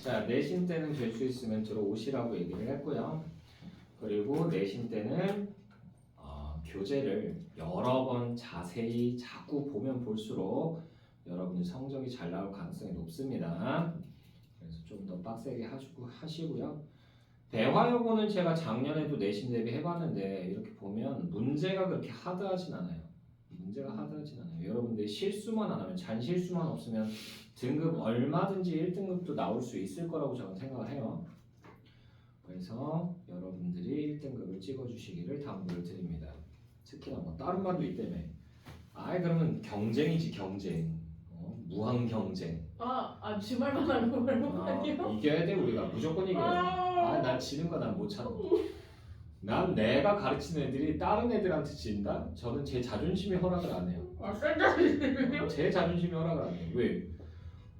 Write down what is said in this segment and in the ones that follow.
자, 내신 때는 될 수 있으면 들어오시라고 얘기를 했고요. 그리고 내신 때는 교재를 여러 번 자세히 자꾸 보면 볼수록 여러분들 성적이 잘 나올 가능성이 높습니다. 그래서 좀 더 빡세게 하시고요. 대화여고는 제가 작년에도 내신 대비 해봤는데 이렇게 보면 문제가 그렇게 하드하진 않아요. 여러분들이 실수만 안 하면, 잔실수만 없으면 등급 얼마든지 1등급도 나올 수 있을 거라고 저는 생각을 해요. 그래서 여러분들이 1등급을 찍어주시기를 당부를 드립니다. 특히나 뭐 다른 말도 있다며. 그러면 경쟁이지, 경쟁. 무한 경쟁. 주말만 하는 거 말고 이겨야 돼. 우리가 무조건 이겨야 돼. 난 지는 거 난 못 참아. 난 내가 가르치는 애들이 다른 애들한테 진다? 저는 제 자존심이 허락을 안 해요. 센 자존심이요? 제 자존심이 허락을 안 해요. 왜?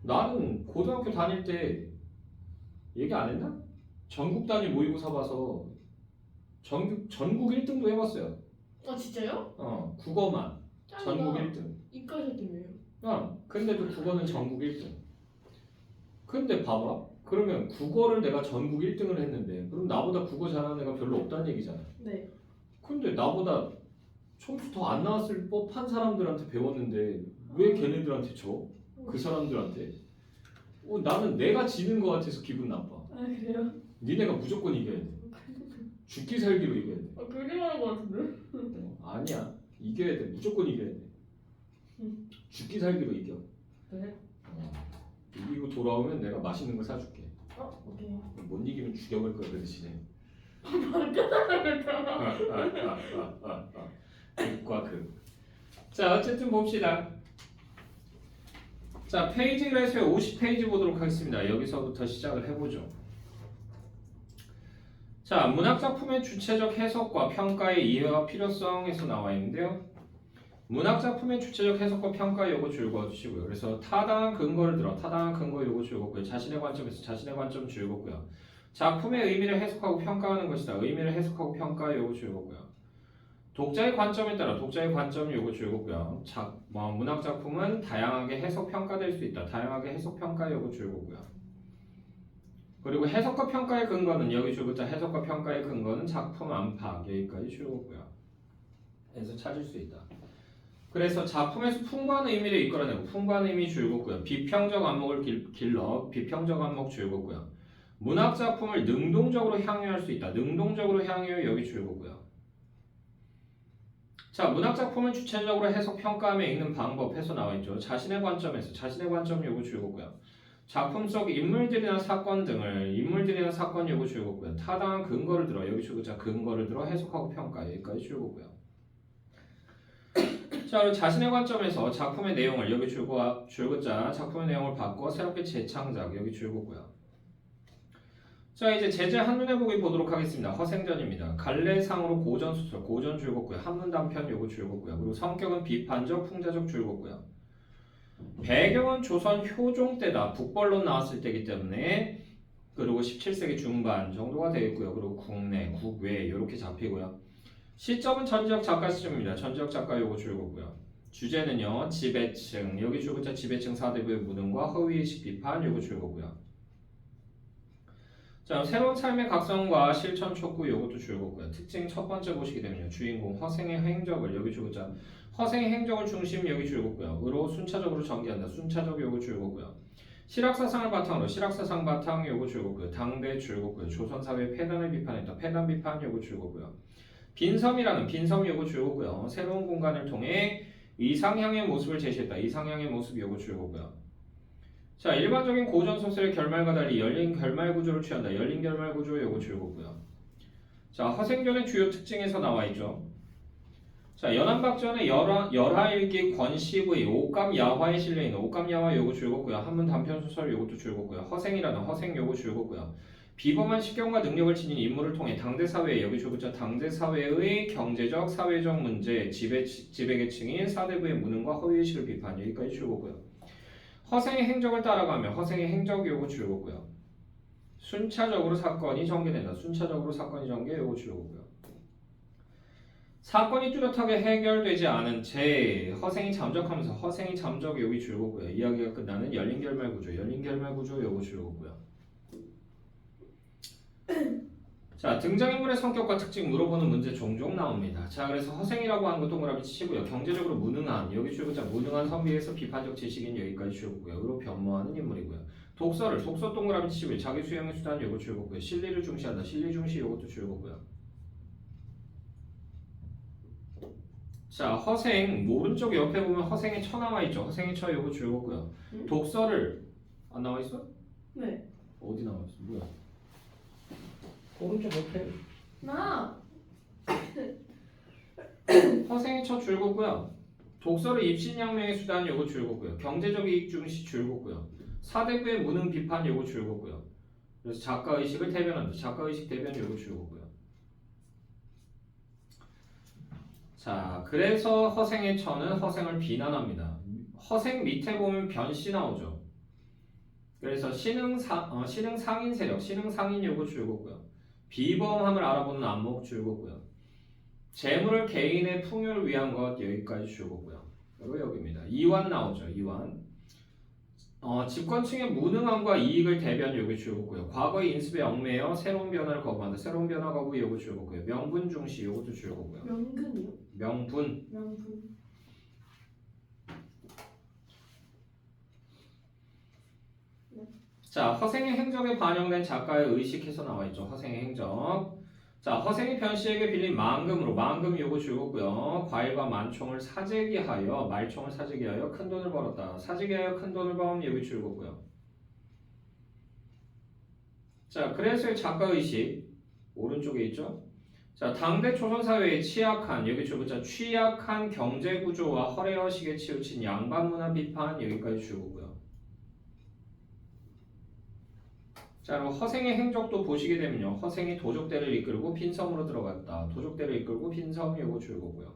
나는 고등학교 다닐 때 얘기 안 했나? 전국 단위 모의고사 봐서 전국 1등도 해봤어요. 진짜요? 국어만 전국 1등. 이과셨다며요? 근데도 국어는 전국 1등. 근데 봐봐. 그러면 국어를 내가 전국 1등을 했는데 그럼 나보다 국어 잘하는 애가 별로 없다는 얘기잖아. 네. 근데 나보다 점수 더 안 나왔을 법한 사람들한테 배웠는데 왜 걔네들한테 줘? 그 사람들한테? 나는 내가 지는 거 같아서 기분 나빠. 그래요? 니네가 무조건 이겨야 돼. 죽기 살기로 이겨야 돼. 그렇게 말한 거 같은데? 아니야. 이겨야 돼. 무조건 이겨야 돼. 죽기 살기로 이겨. 네. 이기고 돌아오면 내가 맛있는 거 사줄게. 오케이. 못 이기면 죽여볼 거야 그 대신에. 바로 깨달았잖아. 극과 극. 자, 어쨌든 봅시다. 자, 페이지 그래서요 50페이지 보도록 하겠습니다. 여기서부터 시작을 해보죠. 자, 문학작품의 주체적 해석과 평가의 이해와 필요성에서 나와 있는데요. 문학작품의 주체적 해석과 평가 요거 줄거주시고요. 그래서 타당한 근거를 들어 타당한 근거 요거 줄거고요. 자신의 관점에서 자신의 관점 줄거고요. 작품의 의미를 해석하고 평가하는 것이다. 의미를 해석하고 평가 요거 줄거고요. 독자의 관점에 따라 독자의 관점 요거 줄거고요. 문학작품은 다양하게 해석 평가될 수 있다. 다양하게 해석 평가 요거 줄거고요. 그리고 해석과 평가의 근거는 여기 줄거자 해석과 평가의 근거는 작품 안팎 여기까지 줄거고요. 해서 찾을 수 있다. 그래서 작품에서 풍부한 의미를 이끌어내고 풍부한 의미 줄거고요. 비평적 안목을 길러 비평적 안목 줄거고요. 문학작품을 능동적으로 향유할 수 있다. 능동적으로 향유 여기 줄거고요. 자, 문학작품을 주체적으로 해석 평가하며 읽는 방법 해서 나와있죠. 자신의 관점에서 자신의 관점 요거 줄거고요. 작품 속 인물들이나 사건 등을 인물들이나 사건 요거 줄거고요. 타당한 근거를 들어 여기 줄거자 근거를 들어 해석하고 평가 여기까지 줄거고요. 자, 그리고 자신의 관점에서 작품의 내용을 여기 줄거자 작품의 내용을 바꿔 새롭게 재창작 여기 줄거고요. 자, 이제 제재 한눈에 보기 보도록 하겠습니다. 허생전입니다. 갈래상으로 고전소설 고전 줄거고요. 한문단편 요거 줄거고요. 그리고 성격은 비판적 풍자적 줄거고요. 배경은 조선 효종 때다. 북벌론 나왔을 때이기 때문에 그리고 17세기 중반 정도가 되겠고요. 그리고 국내, 국외 이렇게 잡히고요. 시점은 전지적 작가 시점입니다. 전지적 작가 요거 줄거고요. 주제는요 지배층 여기 줄거자 지배층 사대부의 무능과 허위의식 비판 요거 줄거고요. 자, 새로운 삶의 각성과 실천 촉구 요것도 줄거고요. 특징 첫 번째 보시게 되면요 주인공 허생의 행적을 여기 줄거자 허생의 행적을 중심 여기 줄거고요. 으로 순차적으로 전개한다. 순차적 요거 줄거고요. 실학사상을 바탕으로 실학사상 바탕 요거 줄거고요. 당대 줄거고요. 조선사회 폐단을 비판했다. 폐단 비판 요거 줄거고요. 빈섬이라는 빈섬 요거 줄거고요. 새로운 공간을 통해 이상향의 모습을 제시했다. 이상향의 모습 요거 줄거고요. 자, 일반적인 고전소설의 결말과 달리 열린 결말 구조를 취한다. 열린 결말 구조 요거 줄거고요. 자, 허생전의 주요 특징에서 나와있죠. 자, 연안박전의 열하일기 권시의 옥감야화에 실려있는 옥감야화 요거 줄거고요. 한문 단편소설 요것도 줄거고요. 허생이라는 허생 요거 줄거고요. 비범한 식견과 능력을 지닌 인물을 통해 당대사회 여기 줄거자 당대사회의 경제적 사회적 문제 지배계층인 사대부의 무능과 허위의식을 비판 여기까지 줄거고요. 허생의 행적을 따라가며 허생의 행적 요거 줄거고요. 순차적으로 사건이 전개된다. 순차적으로 사건이 전개 요거 줄거고요. 사건이 뚜렷하게 해결되지 않은 채 허생이 잠적하면서 허생이 잠적 여기 줄거고요. 이야기가 끝나는 열린 결말 구조 요거 줄거고요. 자, 등장인물의 성격과 특징 물어보는 문제 종종 나옵니다. 자, 그래서 허생이라고 하는 거 동그라미 치시고요. 경제적으로 무능한, 여기 줄거자 무능한 선비에서 비판적 지식인 여기까지 줄거고요. 의로 변모하는 인물이고요. 독서 동그라미 치시고요. 자기 수용의 수단 요거 줄거고요. 실리를 중시한다, 실리 중시 요것도 줄거고요. 자, 허생 오른쪽 옆에 보면 허생의 처 나와 있죠. 허생의 처 요거 줄거고요. 응? 독서를 안 나와 있어? 네. 어디 나와 있어? 뭐야? 오른쪽 옆에 나. 허생의 첫 줄거고요. 독서를 입신양명의 수단 요거 줄거고요. 경제적 이익 중시 줄거고요. 사대부의 무능 비판 요거 줄거고요. 그래서 작가의식을 대변한다. 작가의식 대변 요거 줄거고요. 자, 그래서 허생의 처는 허생을 비난합니다. 허생 밑에 보면 변씨 나오죠. 그래서 신흥 상인 세력, 신흥 상인 요거 줄거고요. 비범함을 알아보는 안목 줄거고요. 재물을 개인의 풍요를 위한 것 여기까지 줄거고요. 그리고 여기입니다. 이완 나오죠. 이완. 집권층의 무능함과 이익을 대변 여기 줄거고요. 과거의 인습에 얽매여 새로운 변화를 거부한다. 새로운 변화 거부 요거 줄거고요. 명분 중시 요것도 줄거고요. 명근이요? 명분. 명분. 자, 허생의 행적에 반영된 작가의 의식해서 나와 있죠. 허생의 행적. 자, 허생이 변씨에게 빌린 만금으로 만금 요거 줄거고요. 과일과 만총을 사재기하여 말총을 사재기하여 큰 돈을 벌었다. 사재기하여 큰 돈을 벌면 여기 줄거고요. 자, 그래서의 작가 의식 오른쪽에 있죠. 자, 당대 조선 사회의 취약한 여기 줄거자 취약한 경제 구조와 허례허식에 치우친 양반 문화 비판 여기까지 줄거고요. 자, 그럼 허생의 행적도 보시게 되면요. 허생이 도적대를 이끌고 빈섬으로 들어갔다. 도적대를 이끌고 빈섬 요거 줄거고요.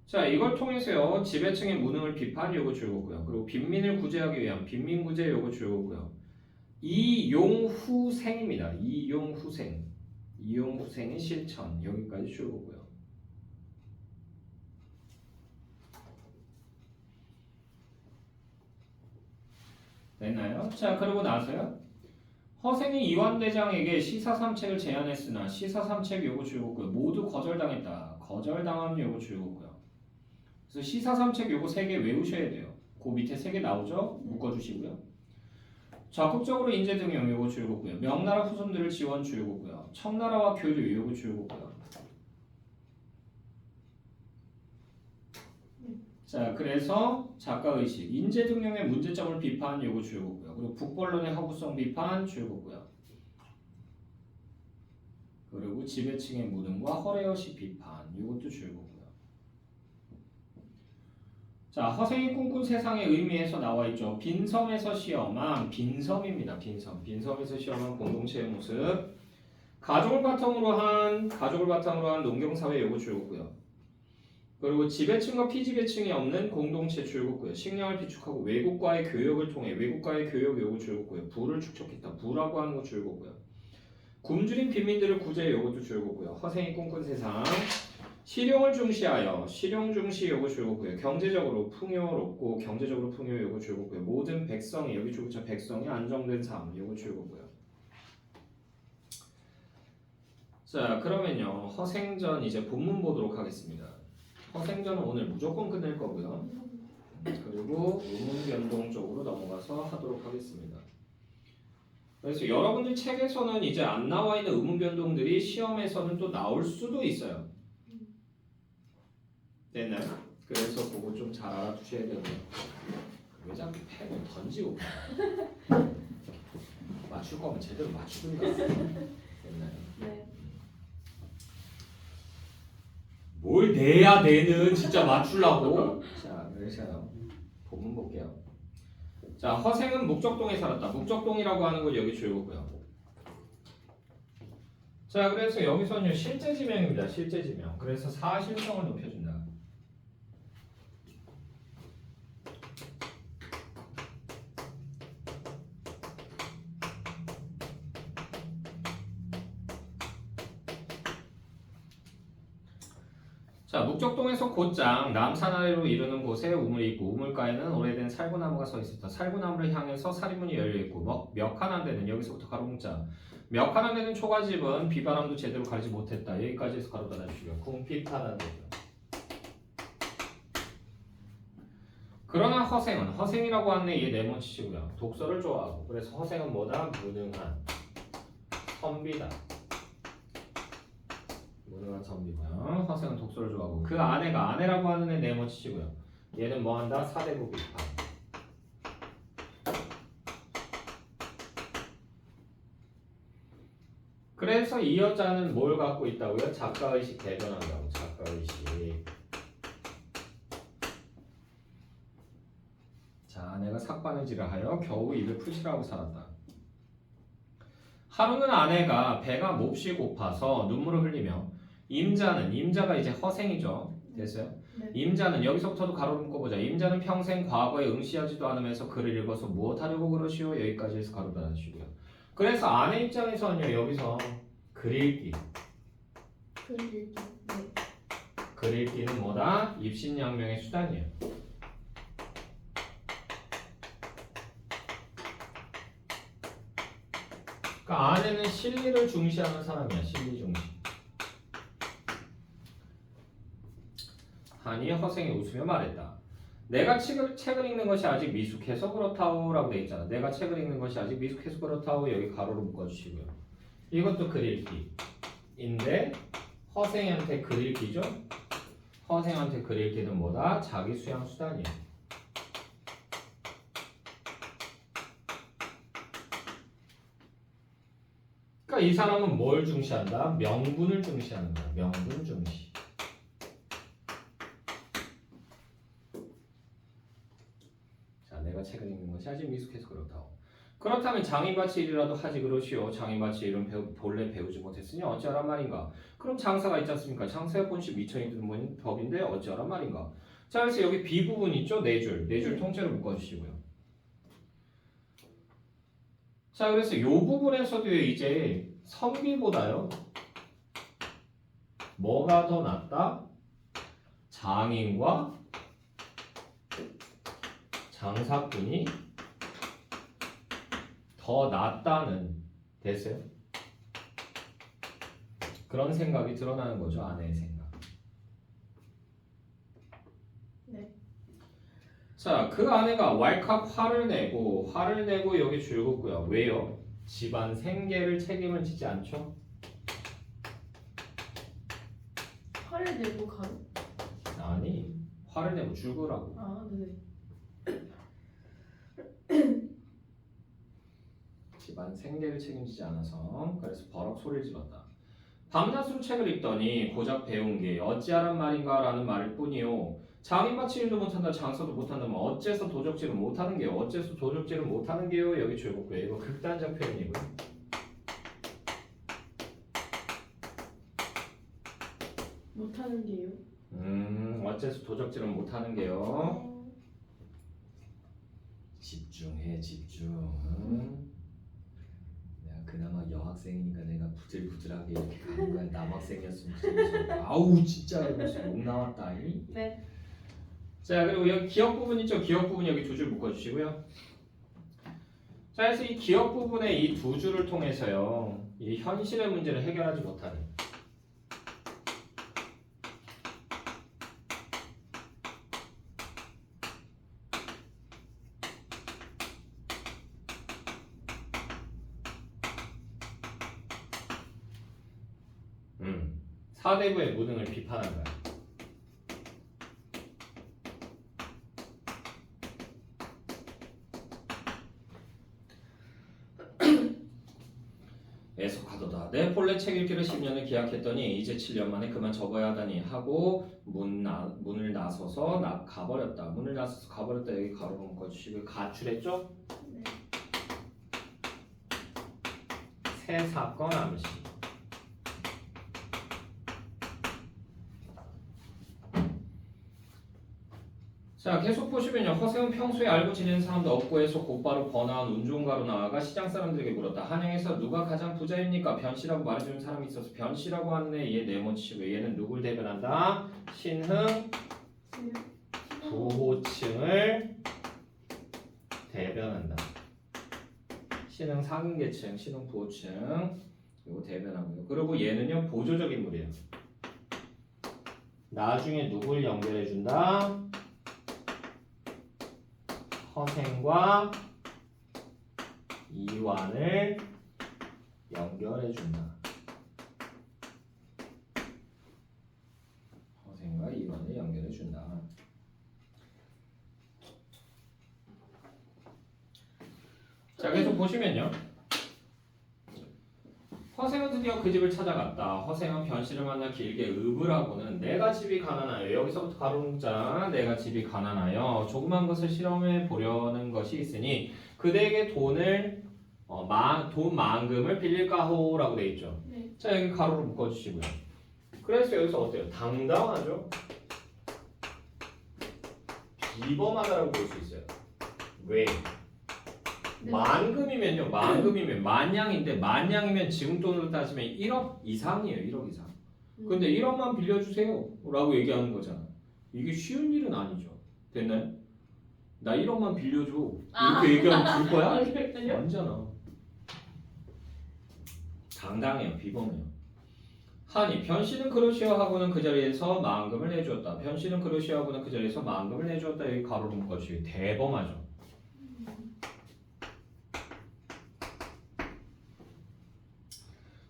자, 이걸 통해서요. 지배층의 무능을 비판 요거 줄거고요. 그리고 빈민을 구제하기 위한 빈민 구제 요거 줄거고요. 이용후생입니다. 이용후생. 이용후생의 실천 여기까지 줄거고요. 됐나요? 자, 그러고 나서요. 허생이 이완대장에게 시사삼책을 제안했으나 시사삼책 요거 줄거고요. 모두 거절당했다. 거절당한 요거 줄거고요. 그래서 시사삼책 요거 3개 외우셔야 돼요. 그 밑에 3개 나오죠? 묶어주시고요. 적극적으로 인재 등용 요거 줄거고요. 명나라 후손들을 지원 줄거고요. 청나라와 교류 요거 줄거고요. 자, 그래서 작가의식, 인재 등용의 문제점을 비판 요거 줄거고요. 그리고 북벌론의 허구성 비판 줄거고요. 그리고 지배층의 무능과 허례허식 비판 이것도 줄거고요. 자, 허생이 꿈꾼 세상의 의미에서 나와 있죠. 빈섬에서 시험한 빈섬입니다. 빈섬에서 시험한 공동체의 모습. 가족을 바탕으로 한 농경사회 요거 줄거고요. 그리고 지배층과 피지배층이 없는 공동체 줄거고요. 식량을 비축하고 외국과의 교역을 통해 외국과의 교역 요구 줄거고요. 부를 축적했다. 부라고 하는 거 줄거고요. 굶주린 빈민들을 구제 요것도 줄거고요. 허생이 꿈꾼 세상. 실용을 중시하여 실용 중시 요거 줄거고요. 경제적으로 풍요롭고 경제적으로 풍요 요거 줄거고요. 모든 백성이 여기 줄거죠. 백성이 안정된 삶 요거 줄거고요. 자, 그러면요. 허생전 이제 본문 보도록 하겠습니다. 허생전은 오늘 무조건 끝낼 거고요. 그리고 의문변동 쪽으로 넘어가서 하도록 하겠습니다. 그래서 여러분들 책에서는 이제 안 나와 있는 의문변동들이 시험에서는 또 나올 수도 있어요. 됐나요? 그래서 그거 좀 잘 알아두셔야 되고요. 왜 자꾸 펜을 던지고 맞출 거면 제대로 맞추든가. 됐나요? 네. 뭘 내야 되는 진짜 맞추려고. 자, 그래서요. 본문 볼게요. 자, 허생은 목적동에 살았다. 목적동이라고 하는 걸 여기 줄거고요. 자, 그래서 여기서는요 실제 지명입니다. 실제 지명. 그래서 사실성을 높여준다. 자, 목적동에서 곧장 남산 아래로 이르는 곳에 우물이 있고 우물가에는 오래된 살구나무가 서 있었다. 살구나무를 향해서 살인문이 열려있고 몇 칸 안 되는 여기서부터 가로 문자 몇 칸 안 되는 초가집은 비바람도 제대로 가리지 못했다. 여기까지 해서 가로 닫아주시고요. 궁핍하다는 거죠. 그러나 허생이라고 하는 얘 네모치시고요. 독서를 좋아하고 그래서 허생은 뭐다? 무능한 선비다. 무능한 선비고요. 허생은 독서를 좋아하고 그 아내라고 하는 애 네모치시고요. 얘는 뭐한다? 사대부 비판. 그래서 이 여자는 뭘 갖고 있다고요? 작가의식 대변한다고. 작가의식. 자, 아내가 삭바느질을 하여 겨우 입에 푸시라고 살았다. 하루는 아내가 배가 몹시 고파서 눈물을 흘리며 임자가 이제 허생이죠. 됐어요? 네. 임자는 여기서부터도 가로를 묶어보자. 임자는 평생 과거에 응시하지도 않으면서 글을 읽어서 무엇하려고 그러시오? 여기까지 해서 가로 닫아주시고요. 그래서 아내 입장에서는요. 여기서 글 읽기. 글 읽기. 네. 글 읽기는 뭐다? 입신양명의 수단이에요. 그러니까 아내는 실리를 중시하는 사람이야. 실리 중시. 하니 허생이 웃으며 말했다. 내가 책을 읽는 것이 아직 미숙해서 그렇다오 라고 돼 있잖아. 내가 책을 읽는 것이 아직 미숙해서 그렇다오. 여기 가로로 묶어주시고요. 이것도 글 읽기인데 허생한테 글 읽기죠. 허생한테 글 읽기는 뭐다? 자기 수양 수단이에요. 그러니까 이 사람은 뭘 중시한다? 명분을 중시하는 거야. 명분 중시. 자, 내가 책을 읽는 것이 아직 미숙해서 그렇다고. 그렇다면 장인밭이 일이라도 하지 그러시오. 장인밭이 일은 본래 배우지 못했으니 어찌하란 말인가. 그럼 장사가 있지 않습니까? 장사의 본식 미천이 드는 법인데 어찌하란 말인가. 자, 그래서 여기 B 부분 있죠? 네 줄 통째로 묶어주시고요. 자, 그래서 이 부분에서도 이제 선비보다요. 뭐가 더 낫다? 장인과 장사꾼이 더 낫다는 됐어요? 그런 생각이 드러나는 거죠. 아내의 생각. 네. 자, 그 아내가 왈칵 화를 내고 여기 줄 긋고요. 왜요? 집안 생계를 책임을 지지 않죠? 화를 내고 가로? 아니, 화를 내고 줄 그라고. 아, 네. 집안 생계를 책임지지 않아서 그래서 버럭 소리를 질렀다. 밤낮으로 책을 읽더니 고작 배운 게 어찌하란 말인가 라는 말일 뿐이요. 장인밭이 일도 못한다 장사도 못한다면 어째서 도적질을 못하는 게요. 어째서 도적질을 못하는 게요. 여기 줄긋고요. 이거 극단적 표현이고요. 못하는 게요. 어째서 도적질을 못하는 게요. 집중해 집중. 내가 그나마 여학생이니까 내가 부들부들하게 이렇게 가는 거야. 남학생이었으면 부들부들. 아우 진짜 이러면서 욕 나왔다. 네. 자, 그리고 여기 기억 부분 있죠? 기억 부분 여기 두 줄 묶어주시고요. 자, 그래서 이 기억 부분의 이 두 줄을 통해서요. 이 현실의 문제를 해결하지 못하는. 사대부의 무능을 비판한 거야. 애석하도다. 내 본래 책 읽기를 10년을 기약했더니 이제 7년 만에 그만 접어야 하다니 하고 문을 나서서 가버렸다. 문을 나서서 가버렸다. 여기 가로로 묶어주시고 가출했죠? 네. 새 사건 암시. 자, 계속 보시면요. 허세은 평소에 알고 지내는 사람도 없고 해서 곧바로 번화한 운종가로 나아가 시장 사람들에게 물었다. 한양에서 누가 가장 부자입니까? 변씨라고 말해주는 사람이 있어서 변씨라고 하는데 얘 네모치고 얘는 누굴 대변한다? 신흥 부호층을 대변한다. 신흥 상인계층, 신흥 부호층 이거 대변하고요. 그리고 얘는요 보조적 인물이에요. 나중에 누굴 연결해준다? 허생과 이완을 연결해준다. 허생과 이완을 연결해준다. 자, 계속 보시면요. 허생은 드디어 그 집을 찾아갔다. 허생은 변씨를 만나 길게 읍을 하고는 내가 집이 가난하여 여기서부터 가로 문자 내가 집이 가난하여 조그만 것을 실험해 보려는 것이 있으니 그대에게 돈을 돈 만금을 빌릴까호라고 돼 있죠. 네. 자, 여기 가로로 묶어주시고요. 그래서 여기서 어때요? 당당하죠? 비범하다라고 볼 수 있어요. 왜? 네. 만금이면요. 만금이면 만냥인데 만냥이면 지금 돈으로 따지면 1억 이상이에요. 1억 이상. 근데 1억만 빌려주세요 라고 얘기하는 거잖아. 이게 쉬운 일은 아니죠. 됐나요? 나 1억만 빌려줘 이렇게 얘기하면 줄 거야? 그럴까요? 완전아. 당당해요. 비범해요. 하니 변씨는 그러시오 하고는 그 자리에서 만금을 내주었다. 변씨는 그러시오 하고는 그 자리에서 만금을 내주었다. 여기 가로로 묶어주시고 대범하죠.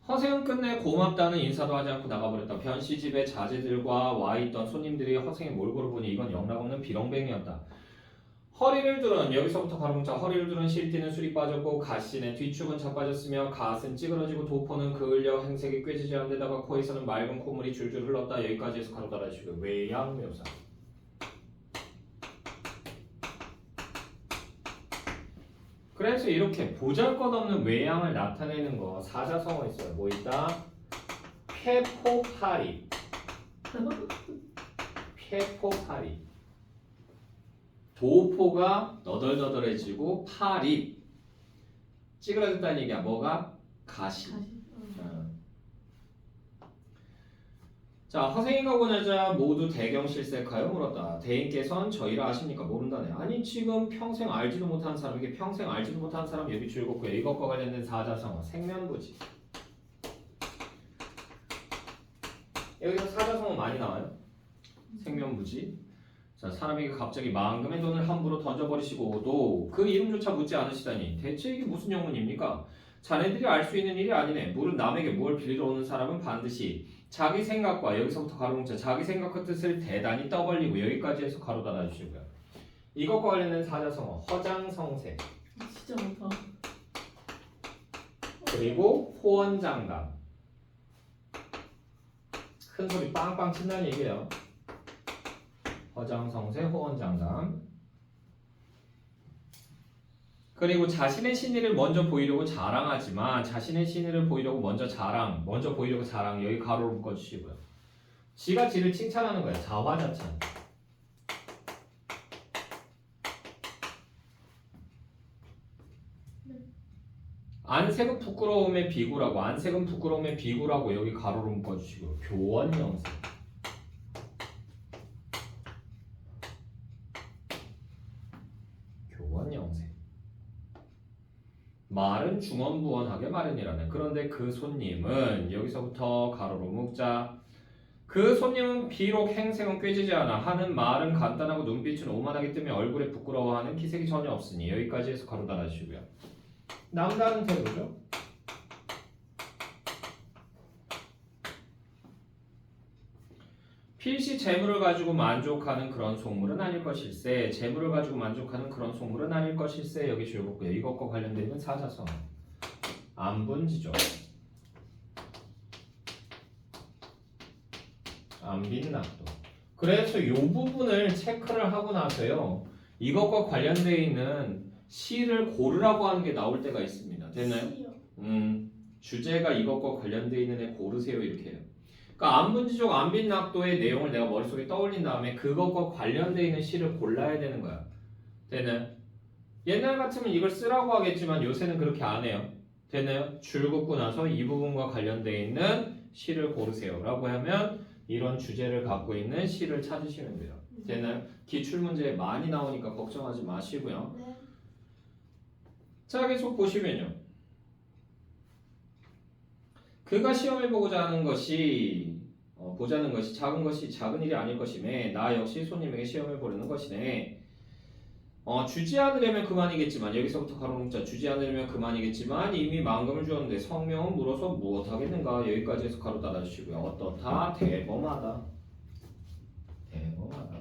허생은 끝내 고맙다는 인사도 하지 않고 나가버렸다. 변씨 집에 자제들과 와있던 손님들이 허생의 몰골을 보니 이건 영락없는 비렁뱅이였다. 허리를 두른 여기서부터 가로뭉자 허리를 두른 실띠는 술이 빠졌고 갓신의 뒤축은 자빠졌으며 갓은 찌그러지고 도포는 그을려 행색이 꿰지지 않은 데다가 코에서는 맑은 콧물이 줄줄 흘렀다. 여기까지 해서 가로 달아주시고 외양묘사. 그래서 이렇게 보잘것없는 외양을 나타내는 거 사자성어 있어요. 뭐 있다? 폐포파리. 폐포파리. 도포가 너덜너덜해지고 파리. 찌그러졌다는 얘기야. 뭐가? 가시. 자, 허생이가 고냐자 모두 대경실색하여 물었다. 대인께서는 저희를 아십니까? 모른다네. 아니 지금 평생 알지도 못하는 사람에게 평생 알지도 못하는 사람 여기 줄곧 고요. 이것과 관련된 사자성어 생면부지. 여기서 사자성어 많이 나와요. 생면부지. 자, 사람에게 갑자기 만금의 돈을 함부로 던져버리시고도 그 이름조차 묻지 않으시다니 대체 이게 무슨 영문입니까? 자네들이 알 수 있는 일이 아니네. 물은 남에게 뭘 빌리러 오는 사람은 반드시 자기 생각과 여기서부터 가로뭉자 자기 생각과 뜻을 대단히 떠벌리고 여기까지 해서 가로 닫아주시고요. 이것과 관련된 사자성어 허장성세 진짜 못하. 그리고 호언장담. 큰 소리 빵빵 친다는 얘기예요. 허장성세 호언장담. 그리고 자신의 신의를 먼저 보이려고 자랑하지만 자신의 신의를 보이려고 먼저 보이려고 자랑 여기 가로로 묶어주시고요. 지가 지를 칭찬하는 거예요. 자화자찬. 안색은 부끄러움의 비구라고 안색은 부끄러움의 비구라고 여기 가로로 묶어주시고요. 교원영세. 교원영세. 말은 중언부언하게 마련이라네. 그런데 그 손님은 여기서부터 가로로 묶자. 그 손님은 비록 행색은 꿰지지 않아 하는 말은 간단하고 눈빛은 오만하기 때문에 얼굴에 부끄러워하는 기색이 전혀 없으니 여기까지 해서 가로 달아주시고요. 남다른 태도죠. 필시 재물을 가지고 만족하는 그런 속물은 아닐 것일세. 재물을 가지고 만족하는 그런 속물은 아닐 것일세. 여기 줄였고요. 이것과 관련되어 있는 사자성어. 안분지죠. 안빈낙도. 그래서 이 부분을 체크를 하고 나서요. 이것과 관련되어 있는 시를 고르라고 하는 게 나올 때가 있습니다. 됐나요? 주제가 이것과 관련되어 있는 애 고르세요 이렇게 해요. 그러니까 안분지족 안빈낙도의 내용을 내가 머릿속에 떠올린 다음에 그것과 관련되어 있는 시를 골라야 되는 거야. 되나요? 옛날 같으면 이걸 쓰라고 하겠지만 요새는 그렇게 안 해요. 되나요? 줄 긋고 나서 이 부분과 관련되어 있는 시를 고르세요 라고 하면 이런 주제를 갖고 있는 시를 찾으시면 돼요. 되나요? 기출문제에 많이 나오니까 걱정하지 마시고요. 네. 자, 계속 보시면요. 그가 시험을 보고자 하는 것이 보자는 것이 작은 것이 작은 일이 아닐 것이네. 나 역시 손님에게 시험을 보려는 것이네. 주지 않으려면 그만이겠지만 여기서부터 가로 문자 주지 않으려면 그만이겠지만 이미 만금을 주었는데 성명은 물어서 무엇하겠는가. 여기까지 해서 가로 닫아주시고요. 어떻다? 대범하다. 대범하다.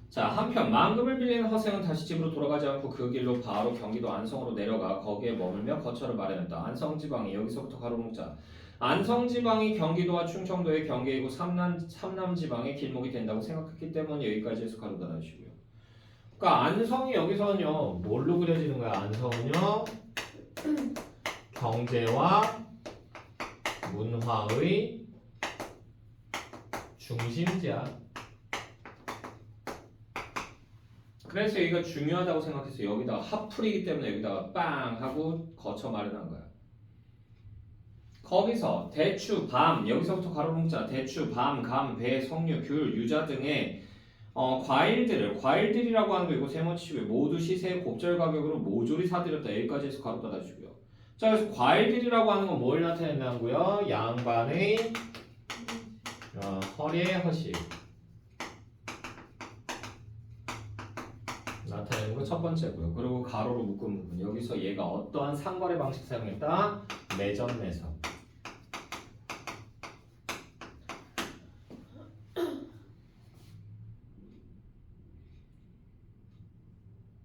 자, 한편 만금을 빌리는 허생은 다시 집으로 돌아가지 않고 그 길로 바로 경기도 안성으로 내려가 거기에 머물며 거처를 마련했다. 안성지방이 여기서부터 가로 문자 안성지방이 경기도와 충청도의 경계이고 삼남지방의 길목이 된다고 생각했기 때문에 여기까지 해서 가로 닫아주시고요. 그러니까 안성이 여기서는요 뭘로 그려지는 거야? 안성은요 경제와 문화의 중심지야. 그래서 여기가 중요하다고 생각해서 여기다가 하풀이기 때문에 여기다가 빵 하고 거쳐 마련한 거야. 거기서 대추, 밤, 여기서부터 가로 문자 대추, 밤, 감, 배, 석류, 귤, 유자 등의 과일들이라고 하는 거 이거 세모치고요. 모두 시세의 곱절 가격으로 모조리 사들였다. 여기까지 해서 가로 닫아주고요. 자, 그래서 과일들이라고 하는 건 뭘 나타낸다고요? 양반의 허리의 허식 나타내는 거 첫 번째고요. 그리고 가로로 묶은 부분 여기서 얘가 어떠한 상거래 방식 사용했다? 매점 매석.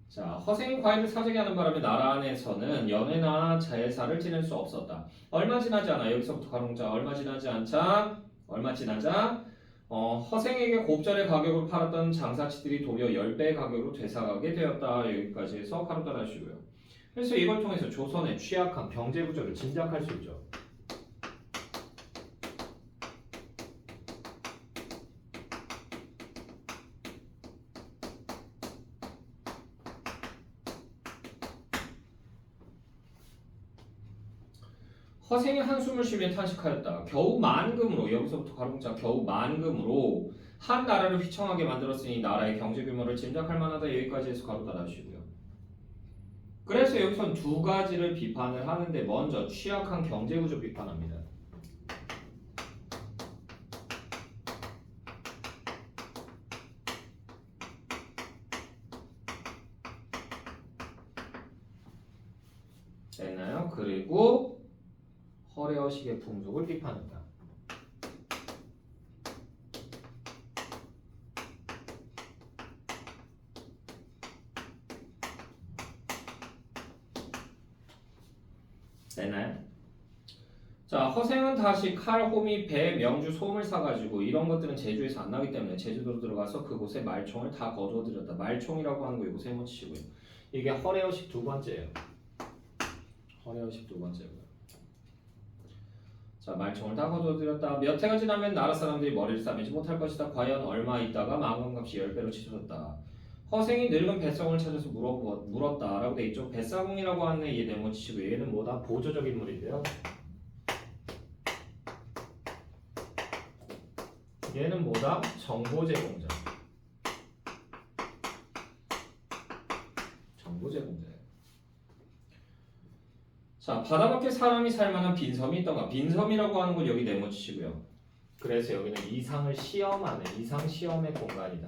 자, 허생이 과일을 사재기 하는 바람에 나라 안에서는 연회나 제사를 지낼 수 없었다. 얼마 지나지 않아 여기서부터 가로문자 얼마 지나지 않자 얼마 지나자 허생에게 곱절의 가격을 팔았던 장사치들이 도리어 10배의 가격으로 되사가게 되었다. 여기까지 해서 가로 닫아주시고요. 그래서 이걸 통해서 조선의 취약한 경제 구조를 짐작할 수 있죠. 허생이 한숨을 쉬며 탄식하였다. 겨우 만금으로 여기서부터 가로문자 겨우 만금으로 한 나라를 휘청하게 만들었으니 나라의 경제 규모를 짐작할 만하다. 여기까지 해서 가로 닫아주시고요. 그래서 여기선 두 가지를 비판을 하는데 먼저 취약한 경제 구조 비판합니다. 됐나요? 그리고 허례허식의 풍속을 비판한다. 됐나요? 자, 허생은 다시 칼, 호미, 배, 명주, 솜을 사가지고 이런 것들은 제주에서 안 나기 때문에 제주도로 들어가서 그곳에 말총을 다 거두어들였다. 말총이라고 하는 거 이거 세모치시고요. 이게 허례허식 두 번째예요. 허례허식 두 번째고요. 자, 말총을 다 거두어들였다. 몇 해가 지나면 나라 사람들이 머리를 싸매지 못할 것이다. 과연 얼마 있다가 만금값이 10배로 치솟았다. 허생이 늙은 뱃사공을 찾아서 물었다 라고 돼 있죠. 뱃사공이라고 하는 이 네모치시고 얘는 뭐다? 보조적 인물인데요. 얘는 뭐다? 정보 제공자. 정보 제공자. 자, 바다밖에 사람이 살만한 빈섬이 있던가. 빈섬이라고 하는 건 여기 네모치시고요. 그래서 여기는 이상을 시험하는 이상 시험의 공간이다.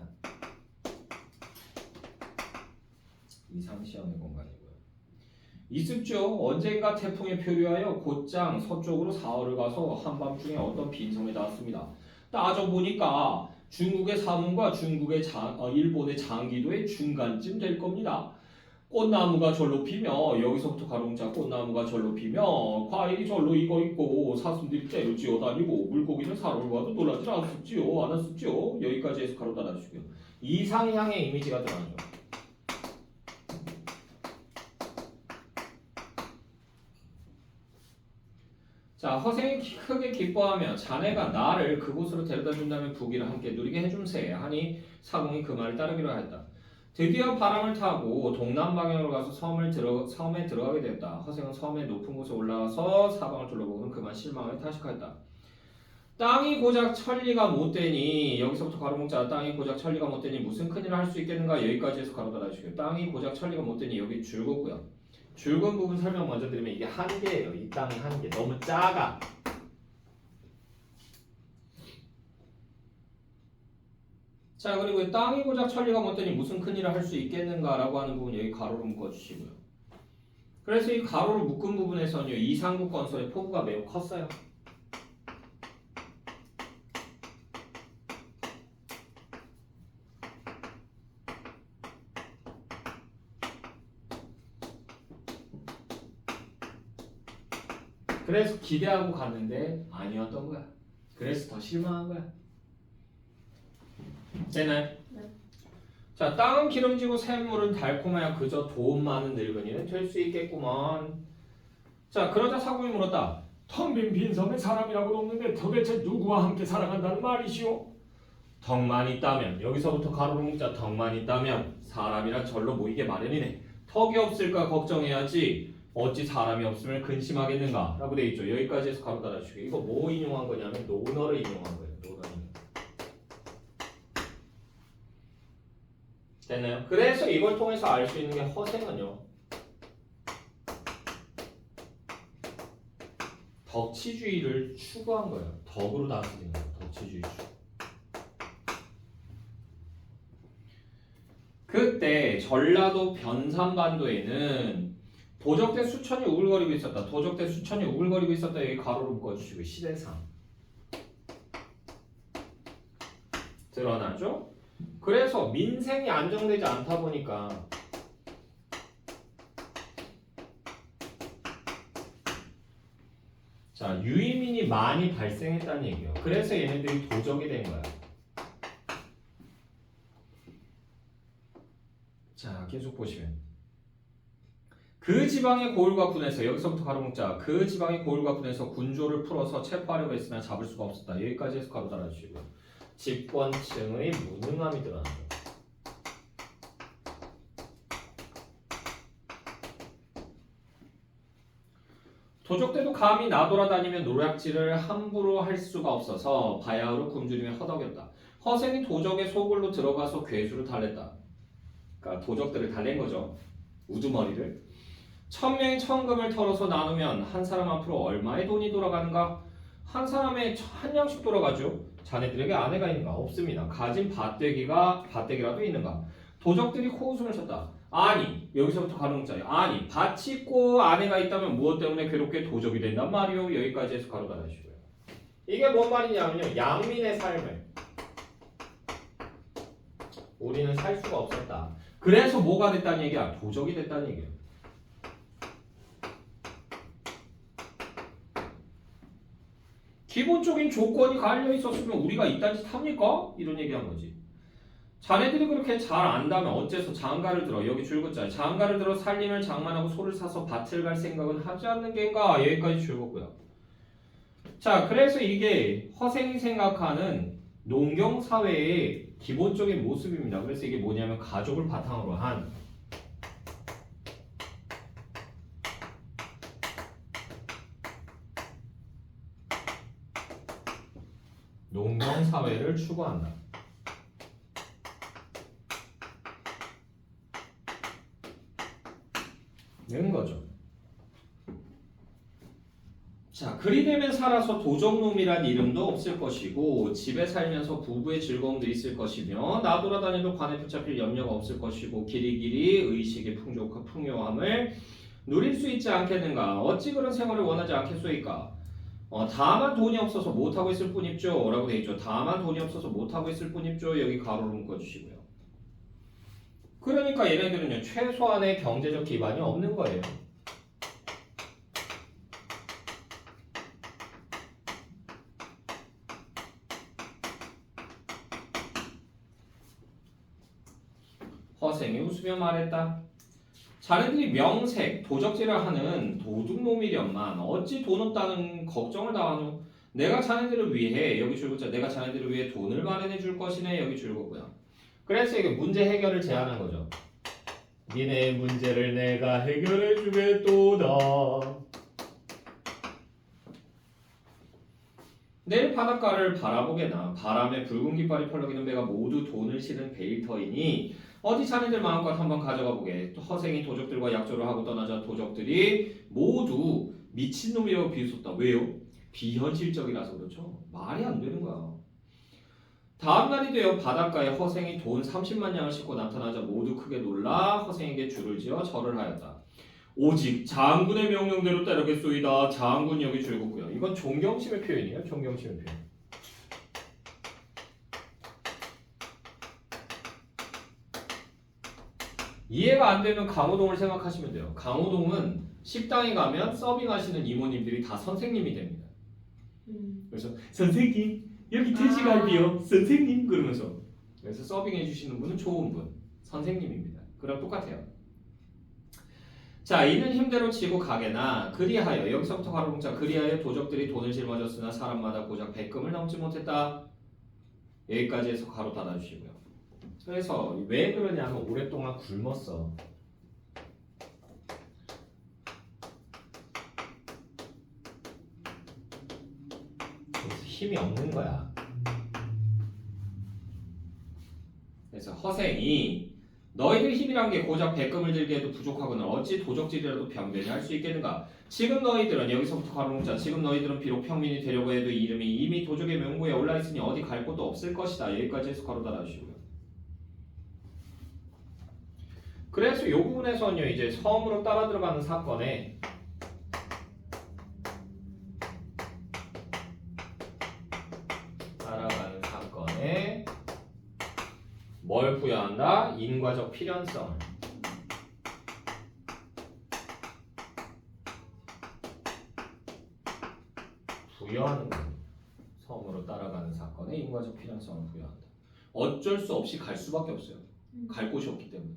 이상 시험의 공간이고요. 있었죠. 언젠가 태풍에 표류하여 곧장 서쪽으로 사흘을 가서 한밤중에 어떤 빈섬에 닿았습니다. 따져보니까 중국의 사문과 일본의 장기도의 중간쯤 될 겁니다. 꽃나무가 절로 피며 여기서부터 가로문자 꽃나무가 절로 피며 과일이 절로 익어 있고 사슴들이 째로 찌어다니고 물고기는 사람을 봐도 놀라지 않았었지요. 여기까지 해서 가로 닫아주시고요. 이상향의 이미지가 드러나죠. 자, 허생이 크게 기뻐하며 자네가 나를 그곳으로 데려다 준다면 부귀를 함께 누리게 해줌세 하니 사공이 그 말을 따르기로 하였다. 드디어 바람을 타고 동남 방향으로 가서 섬에 들어가게 되었다. 허생은 섬의 높은 곳에 올라가서 사방을 둘러보고는 그만 실망을 타식하였다. 땅이 고작 천리가 못되니 여기서부터 가로목자 땅이 고작 천리가 못되니 무슨 큰일을 할 수 있겠는가 여기까지 해서 가로 닫아주시고 땅이 고작 천리가 못되니 여기 줄굼고요. 줄굼 부분 설명 먼저 드리면 이게 한계예요. 이 땅이 한계. 너무 작아. 자 그리고 땅이 고작 천리가 못되니 무슨 큰일을 할 수 있겠는가라고 하는 부분 여기 가로로 묶어주시고요. 그래서 이 가로로 묶은 부분에서는요. 이상국 건설의 포부가 매우 컸어요. 그래서 기대하고 갔는데 아니었던 거야. 그래서 더 실망한 거야. 되나요? 네. 자, 땅은 기름지고 샘물은 달콤해야 그저 돈 많은 늙은이는 될 수 있겠구먼. 자, 그러자 사공이 물었다. 텅 빈 빈섬에 사람이라고도 없는데 도대체 누구와 함께 살아간다는 말이시오? 덕만 있다면 여기서부터 가로로 묶자. 덕만 있다면 사람이란 절로 모이게 마련이네. 덕이 없을까 걱정해야지. 어찌 사람이 없으면 근심하겠는가 라고 돼 있죠. 여기까지 해서 가로 닫아주시고 이거 뭐 인용한 거냐면 논어를 인용한 거예요. 논어 인용. 됐나요? 그래서 이걸 통해서 알 수 있는 게 허생은요. 덕치주의를 추구한 거예요. 덕으로 다스리는 거예요. 덕치주의 추구. 그때 전라도 변산반도에는 도적대 수천이 우글거리고 있었다. 도적대 수천이 우글거리고 있었다. 여기 가로로 묶어주시고 시대상 드러나죠? 그래서 민생이 안정되지 않다 보니까 자 유의민이 많이 발생했다는 얘기예요. 그래서 얘네들이 도적이 된 거야. 자 계속 보시면 그 지방의 고을과 군에서 여기서부터 가로 묶자. 그 지방의 고을과 군에서 군조를 풀어서 체포하려고 했으나 잡을 수가 없었다. 여기까지 해서 가로 달아주시고요. 집권층의 무능함이 드러난다. 도적대도 감히 나돌아다니며 노략질을 함부로 할 수가 없어서 바야흐로 굶주리며 허덕였다. 허생이 도적의 소굴로 들어가서 괴수를 달랬다. 그러니까 도적들을 달랜 거죠. 우두머리를. 1000명이 천금을 털어서 나누면 한 사람 앞으로 얼마의 돈이 돌아가는가? 한 사람에 한 양씩 돌아가죠. 자네들에게 아내가 있는가? 없습니다. 가진 밭대기라도 있는가? 도적들이 코웃음을 쳤다. 아니 여기서부터 가능자예요. 아니 밭이 있고 아내가 있다면 무엇 때문에 괴롭게 도적이 된단 말이오. 여기까지 해서 가로 닫아주시고요. 이게 뭔 말이냐면요. 양민의 삶을 우리는 살 수가 없었다. 그래서 뭐가 됐다는 얘기야? 도적이 됐다는 얘기야. 기본적인 조건이 갈려 있었으면 우리가 이딴 짓 합니까? 이런 얘기한 거지. 자네들이 그렇게 잘 안다면 어째서 장가를 들어 여기 줄긋자 장가를 들어 살림을 장만하고 소를 사서 밭을 갈 생각은 하지 않는 게인가? 여기까지 줄긋고요. 자 그래서 이게 허생이 생각하는 농경사회의 기본적인 모습입니다. 그래서 이게 뭐냐면 가족을 바탕으로 한 농경사회를 추구한다. 는 거죠. 자, 그리 되면 살아서 도적놈이란 이름도 없을 것이고 집에 살면서 부부의 즐거움도 있을 것이며 나돌아다녀도 관에 붙잡힐 염려가 없을 것이고 길이길이 의식의 풍요함을 누릴 수 있지 않겠는가? 어찌 그런 생활을 원하지 않겠소이까? 다만 돈이 없어서 못하고 있을 뿐입죠 라고 되어 있죠. 다만 돈이 없어서 못하고 있을 뿐입죠. 여기 가로로 묶어주시고요. 그러니까 얘네들은요 최소한의 경제적 기반이 없는 거예요. 허생이 웃으며 말했다. 자네들이 명색, 도적질을 하는 도둑놈이련만 어찌 돈 없다는 걱정을 다하노? 내가 자네들을 위해 여기 줄거자 내가 자네들을 위해 돈을 마련해 줄 것이네 여기 줄거고요. 그래서 이게 문제 해결을 제안한 거죠. 니네 문제를 내가 해결해 주겠도다. 내일 바닷가를 바라보게나 바람에 붉은 깃발이 펄럭이는 배가 모두 돈을 실은 배일 터이니 어디 자네들 마음껏 한번 가져가 보게. 허생이 도적들과 약조를 하고 떠나자 도적들이 모두 미친놈이라고 비웃었다. 왜요? 비현실적이라서 그렇죠. 말이 안 되는 거야. 다음 날이 되어 바닷가에 허생이 돈 30만 양을 싣고 나타나자 모두 크게 놀라 허생에게 줄을 지어 절을 하였다. 오직 장군의 명령대로 따르겠소이다. 장군 여기 줄긋고요. 이건 존경심의 표현이에요. 존경심의 표현. 이해가 안 되면 강호동을 생각하시면 돼요. 강호동은 식당에 가면 서빙하시는 이모님들이 다 선생님이 됩니다. 그래서 선생님 여기 돼지갈비요. 선생님 그러면서 그래서 서빙해 주시는 분은 좋은 분 선생님입니다. 그럼 똑같아요. 자, 이는 힘대로 지고 가게나 그리하여 여기서부터 가로 문자 그리하여 도적들이 돈을 짊어졌으나 사람마다 고작 100금을 넘지 못했다. 여기까지 해서 가로 닫아주시고요. 그래서 왜 그러냐면 오랫동안 굶었어. 그래서 힘이 없는 거야. 그래서 허생이 너희들 힘이란 게 고작 100금을 들기에도 부족하거늘 어찌 도적질이라도 변변히 할 수 있겠는가? 지금 너희들은 여기서부터 가로 문자 지금 너희들은 비록 평민이 되려고 해도 이름이 이미 도적의 명부에 올라있으니 어디 갈 곳도 없을 것이다. 여기까지 해서 가로 닫아주시고요. 그래서 이 부분에서는요 이제 섬으로 따라 들어가는 사건에 뭘 부여한다? 인과적 필연성을 부여하는 거예요. 섬으로 따라가는 사건에 인과적 필연성을 부여한다. 어쩔 수 없이 갈 수밖에 없어요. 갈 곳이 없기 때문에.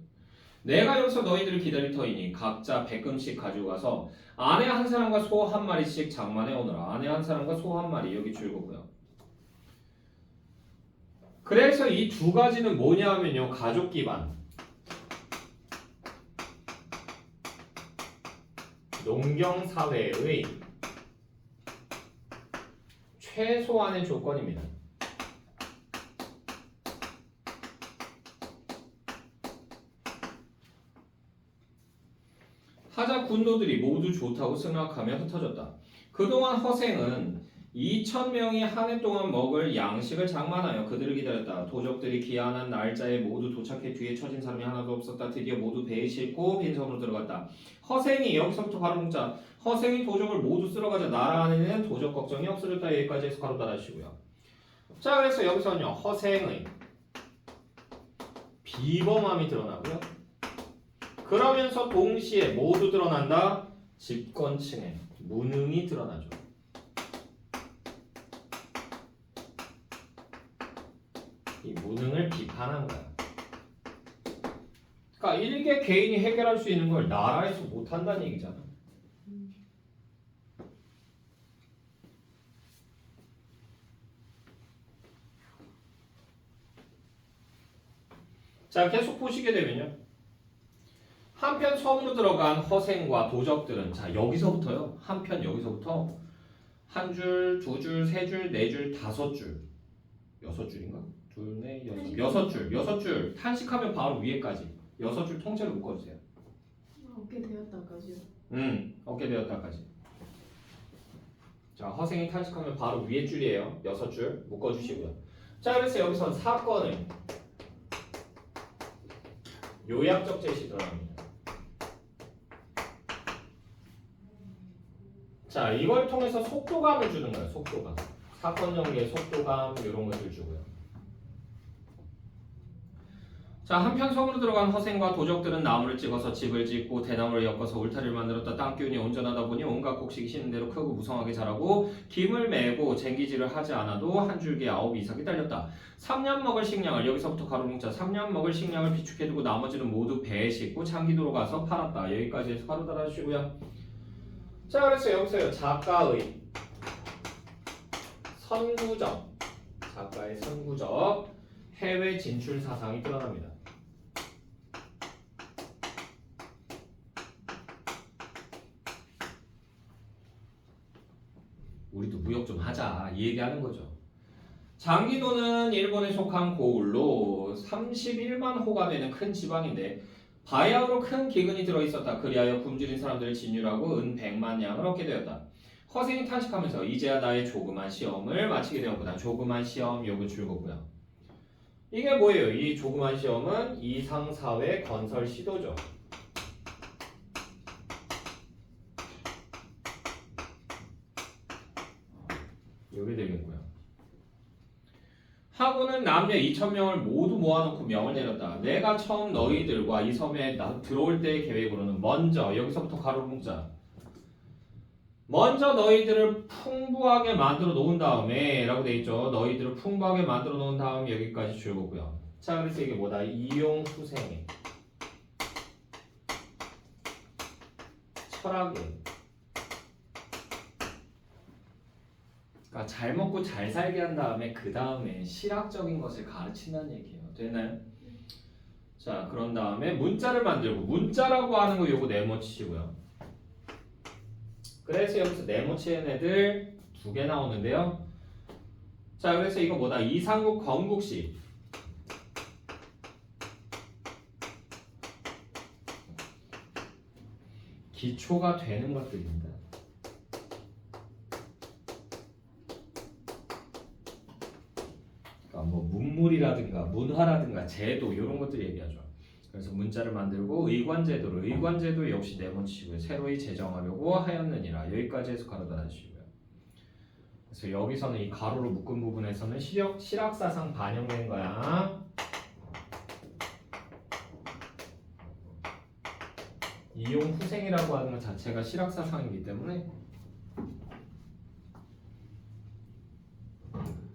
내가 여기서 너희들을 기다릴 터이니 각자 100금씩 가지고 가서 아내 한 사람과 소 한 마리씩 장만해 오너라. 아내 한 사람과 소 한 마리 여기 줄거고요. 그래서 이 두 가지는 뭐냐 하면요. 가족 기반. 농경사회의 최소한의 조건입니다. 하자 군도들이 모두 좋다고 승낙하며 흩어졌다. 그동안 허생은 2,000명이 한 해 동안 먹을 양식을 장만하여 그들을 기다렸다. 도적들이 기한한 날짜에 모두 도착해 뒤에 처진 사람이 하나도 없었다. 드디어 모두 배에 싣고 빈섬으로 들어갔다. 허생이 여기서부터 가로 문자 허생이 도적을 모두 쓸어가자 나라 안에는 도적 걱정이 없어졌다. 여기까지 해서 가로 닫아주시고요. 자 그래서 여기서는요 허생의 비범함이 드러나고요. 그러면서 동시에 모두 드러난다. 집권층의 무능이 드러나죠. 이 무능을 비판한 거야. 그러니까 일개 개인이 해결할 수 있는 걸 나라에서 못한다는 얘기잖아. 자 계속 보시게 되면요. 한편 섬으로 들어간 허생과 도적들은 자 여기서부터요. 한편 여기서부터 한 줄, 두 줄, 세 줄, 네 줄, 다섯 줄, 여섯 줄인가? 둘, 넷, 여섯 줄 탄식하면 바로 위에까지 여섯 줄 통째로 묶어주세요. 어깨 되었다까지요. 어깨 되었다까지. 자 허생이 탄식하면 바로 위에 줄이에요. 여섯 줄 묶어주시고요. 자 그래서 여기서 사건을 요약적 제시 들어갑니다. 자 이걸 통해서 속도감을 주는 거예요. 속도감. 사건 전개의 속도감 이런 것들 주고요. 자, 한편 섬으로 들어간 허생과 도적들은 나무를 찍어서 집을 짓고 대나무를 엮어서 울타리를 만들었다. 땅 기운이 온전하다 보니 온갖 곡식이 시는 대로 크고 무성하게 자라고 김을 매고 쟁기질을 하지 않아도 한 줄기 9 이삭이 딸렸다. 3년 먹을 식량을 여기서부터 가로 문자 3년 먹을 식량을 비축해두고 나머지는 모두 배에 싣고 장기도로 가서 팔았다. 여기까지 해서 가로 달아주시고요. 자, 그래서 여기서요. 작가의 선구적, 작가의 선구적 해외 진출 사상이 드러납니다. 우리도 무역 좀 하자 이 얘기하는 거죠. 장기도는 일본에 속한 고을로 31만 호가 되는 큰 지방인데 바야흐로 큰 기근이 들어있었다. 그리하여 굶주린 사람들을 진율하고 은 100만 양을 얻게 되었다. 허생이 탄식하면서 이제야 나의 조그만 시험을 마치게 되었구나. 조그만 시험 요거 줄거고요. 이게 뭐예요? 이 조그만 시험은 이상사회 건설 시도죠. 요게 되겠고요. 하고는 남녀 2,000명을 모두 모아놓고 명을 내렸다. 내가 처음 너희들과 이 섬에 들어올 때의 계획으로는 먼저 여기서부터 가로 문자 먼저 너희들을 풍부하게 만들어 놓은 다음에 라고 돼 있죠. 너희들을 풍부하게 만들어 놓은 다음 여기까지 줄거고요. 자, 그래서 이게 뭐다? 이용 후생의 철학의 그러니까 잘 먹고 잘 살게 한 다음에 그 다음에 실학적인 것을 가르친다는 얘기예요. 되나요? 자, 그런 다음에 문자를 만들고 문자라고 하는 거 요거 네모치시고요. 그래서 여기서 네모치는 애들 2개 나오는데요. 자, 그래서 이거 뭐다? 이상국 건국시 기초가 되는 것들입니다. 그러니까 뭐 문물이라든가 문화라든가 제도 이런 것들 얘기하죠. 그래서 문자를 만들고 의관제도 역시 네모치고요. 새로이 제정하려고 하였느니라. 여기까지 해서 가로 닫아주시고요. 그래서 여기서는 이 가로로 묶은 부분에서는 실학사상 반영된 거야. 이용 후생이라고 하는 것 자체가 실학사상이기 때문에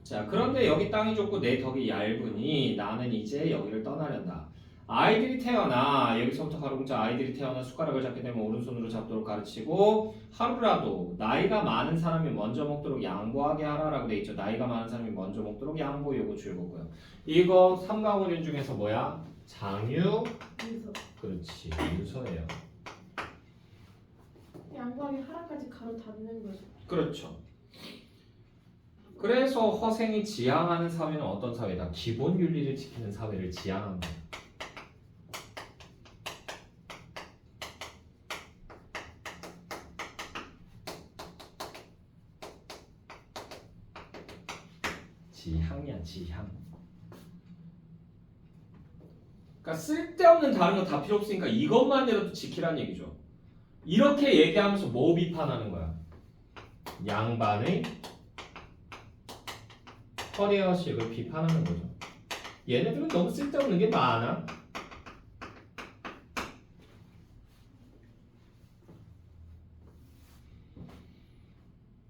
자, 그런데 여기 땅이 좁고 내 덕이 얇으니 나는 이제 여기를 떠나련다. 아이들이 태어나 여기서부터 가로문자 아이들이 태어나 숟가락을 잡게 되면 오른손으로 잡도록 가르치고 하루라도 나이가 많은 사람이 먼저 먹도록 양보하게 하라라고 돼 있죠. 나이가 많은 사람이 먼저 먹도록 양보 요거 줄거고요. 이거 삼강오륜 중에서 뭐야? 장유 그래서 그렇지 유서예요. 양보하기 하라까지 가로 닫는 거죠. 그렇죠. 그래서 허생이 지향하는 사회는 어떤 사회다? 기본 윤리를 지키는 사회를 지향합니다. 지향이야 지향. 그러니까 쓸데없는 다른 거 다 필요 없으니까 이것만이라도 지키라는 얘기죠. 이렇게 얘기하면서 뭐 비판하는 거야? 양반의 커리어식을 비판하는 거죠. 얘네들은 너무 쓸데없는 게 많아.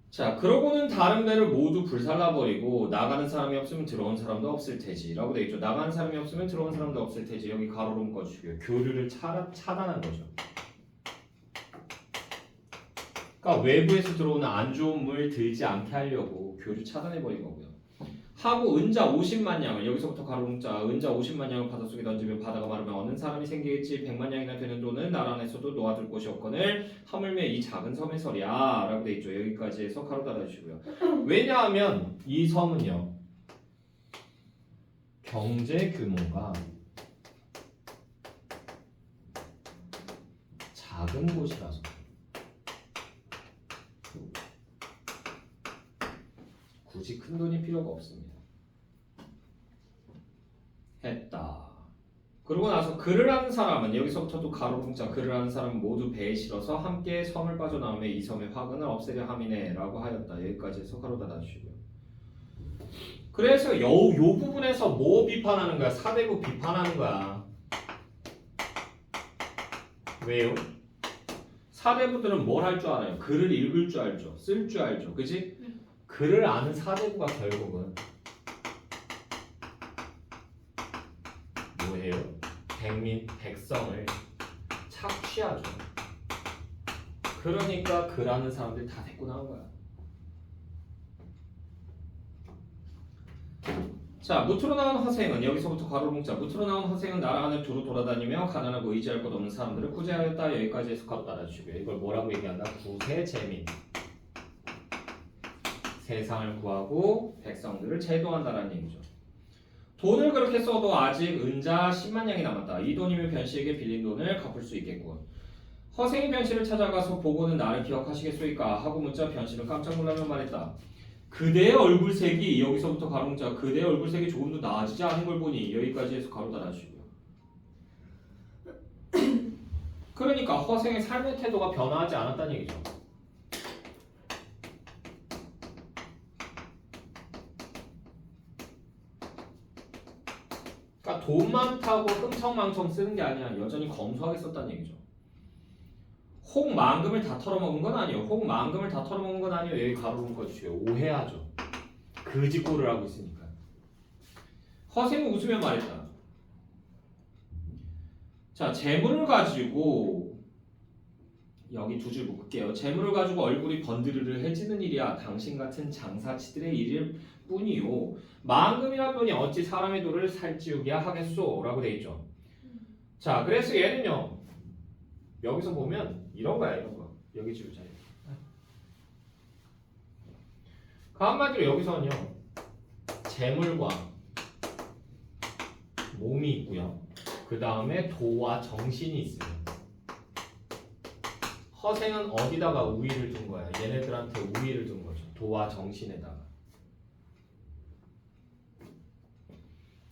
자, 그러고는 다른 배를 모두 불살라버리고 나가는 사람이 없으면 들어온 사람도 없을 테지 라고 돼 있죠. 나가는 사람이 없으면 들어온 사람도 없을 테지. 여기 가로로 묶어주고요. 교류를 차단한 거죠. 그러니까 외부에서 들어오는 안 좋은 물 들지 않게 하려고 교류 차단해버린 거고요. 하고 은자 50만 양을 여기서부터 가로 문자 은자 50만 양을 바닷속에 던지면 바다가 마르면 얻는 사람이 생기겠지. 100만 양이나 되는 돈은 나라 안에서도 놓아둘 곳이 없거늘 하물며 이 작은 섬의 설이야 라고 돼 있죠. 여기까지 해서 가로 닫아주시고요. 왜냐하면 이 섬은요 경제 규모가 작은 곳이라서 굳이 큰 돈이 필요가 없습니다. 했다. 그러고 나서 글을 하는 사람은 여기서부터도 가로 문자 글을 하는 사람은 모두 배에 실어서 함께 섬을 빠져나오며 이 섬의 화근을 없애려 함이네 라고 하였다. 여기까지 해서 가로 닫아주시고요. 그래서 요 부분에서 뭐 비판하는 거야? 사대부 비판하는 거야. 왜요? 사대부들은 뭘 할 줄 알아요? 글을 읽을 줄 알죠. 쓸 줄 알죠. 그지? 글을 아는 사대부가 결국은 뭐예요? 백민, 백성을 착취하죠. 그러니까 글 아는 사람들이 다 데리고 나온 거야. 자, 무트로 나온 허생은 여기서부터 가로 문자 무트로 나온 허생은 나라 안을 두루 돌아다니며 가난하고 의지할 것 없는 사람들을 구제하였다. 여기까지 해서 가로 따라주시고요. 이걸 뭐라고 얘기한다? 구세제민. 세상을 구하고 백성들을 제도한다라는 얘기죠. 돈을 그렇게 써도 아직 은자 10만 양이 남았다. 이 돈이면 변씨에게 빌린 돈을 갚을 수 있겠군. 허생이 변씨를 찾아가서 보고는 나를 기억하시겠소이까 하고 묻자 변씨는 깜짝 놀라며 말했다. 그대의 얼굴색이 여기서부터 가로문자 그대의 얼굴색이 조금 더 나아지지 않은 걸 보니 여기까지 해서 가로 달아주시고요. 그러니까 허생의 삶의 태도가 변화하지 않았다는 얘기죠. 그러니까 돈 많다고 흥청망청 쓰는 게 아니야. 여전히 검소하게 썼다는 얘기죠. 혹 만금을 다 털어먹은 건 아니에요. 혹 만금을 다 털어먹은 건 아니에요. 여기 가로 묶어주시고요. 오해하죠. 거짓골을 하고 있으니까. 허생은 웃으며 말했다. 자, 재물을 가지고 여기 두 줄 묶을게요. 재물을 가지고 얼굴이 번드르르해지는 일이야 당신 같은 장사치들의 일일 뿐이요. 만금이란 돈이 어찌 사람의 돌을 살찌우게 하겠소? 라고 돼 있죠. 자, 그래서 얘는요. 여기서 보면 이런 거야, 이런 거. 여기 지우자. 그 한마디로 여기서는요. 재물과 몸이 있고요. 그 다음에 도와 정신이 있어요. 허생은 어디다가 우위를 둔 거야? 얘네들한테 우위를 둔 거죠. 도와 정신에다가.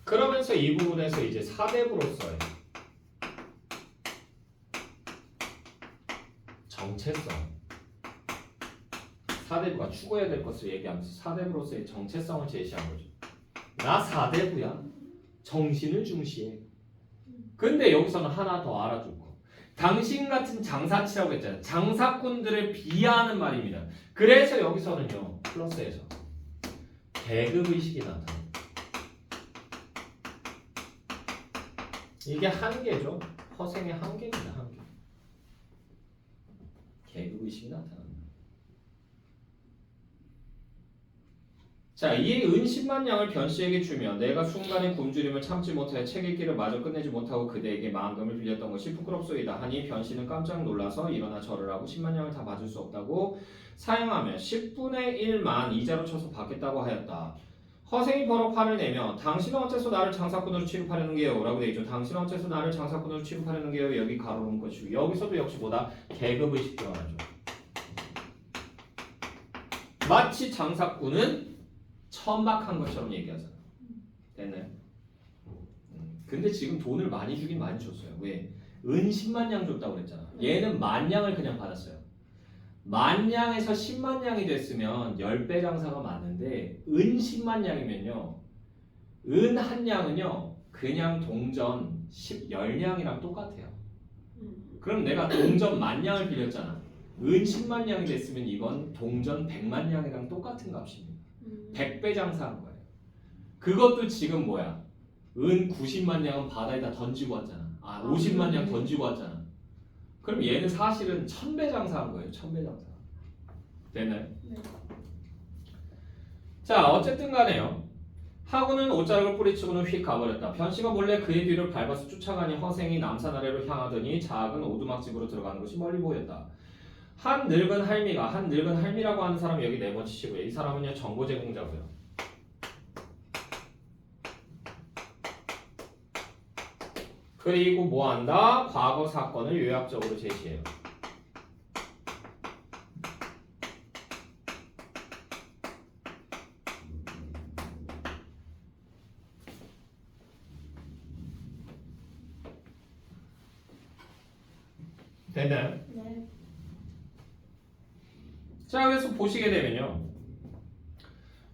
그러면서 이 부분에서 이제 사대부로서의 정체성. 사대부가 추구해야 될 것을 얘기하면서 사대부로서의 정체성을 제시한 거죠. 나 사대부야. 정신을 중시해. 근데 여기서는 하나 더 알아줄 거. 당신 같은 장사치라고 했잖아요. 장사꾼들을 비하하는 말입니다. 그래서 여기서는요. 플러스에서 계급의식이 나타납니다. 이게 한계죠. 허생의 한계입니다. 한계. 계급의식이 나타납니다. 자, 이 은 10만 양을 변씨에게 주며 내가 순간의 굶주림을 참지 못하여 책 읽기를 마저 끝내지 못하고 그대에게 만금을 빌렸던 것이 부끄럽소이다 하니 변씨는 깜짝 놀라서 일어나 절을 하고 10만 양을 다 받을 수 없다고 사양하며 10분의 1만 이자로 쳐서 받겠다고 하였다. 허생이 버럭 화를 내며 당신은 어째서 나를 장사꾼으로 취급하려는 게요? 라고 되어 있죠. 당신은 어째서 나를 장사꾼으로 취급하려는 게요? 여기 가로로 묶어주고 여기서도 역시 뭐다? 계급의식 들어가죠. 마치 장사꾼은 천박한 것처럼 얘기하잖아. 됐나요? 근데 지금 돈을 많이 주긴 많이 줬어요. 왜? 은 10만 양 줬다고 그랬잖아. 얘는 만 양을 그냥 받았어요. 만 양에서 10만 양이 됐으면 10배 장사가 맞는데 은 10만 양이면요. 은 한 양은요. 그냥 동전 10냥이랑 똑같아요. 그럼 내가 동전 만 양을 빌렸잖아. 은 10만 양이 됐으면 이건 동전 100만 양이랑 똑같은 값입니다. 100배 장사한 거예요. 그것도 지금 뭐야? 은 90만 양은 바다에다 던지고 왔잖아. 50만 양 던지고 왔잖아. 그럼 얘는 사실은 1000배 장사한 거예요. 1000배 장사. 되나요? 네. 자, 어쨌든 간에요. 하고는 옷자락을 뿌리치고는 휙 가버렸다. 변씨가 몰래 그의 뒤를 밟아서 쫓아가니 허생이 남산 아래로 향하더니 작은 오두막집으로 들어가는 것이 멀리 보였다. 한 늙은 할미라고 하는 사람 여기 내버치시고요. 이 사람은요 정보 제공자고요. 그리고 뭐한다? 과거 사건을 요약적으로 제시해요. 됐나요? 네. 자, 그래서 보시게 되면요.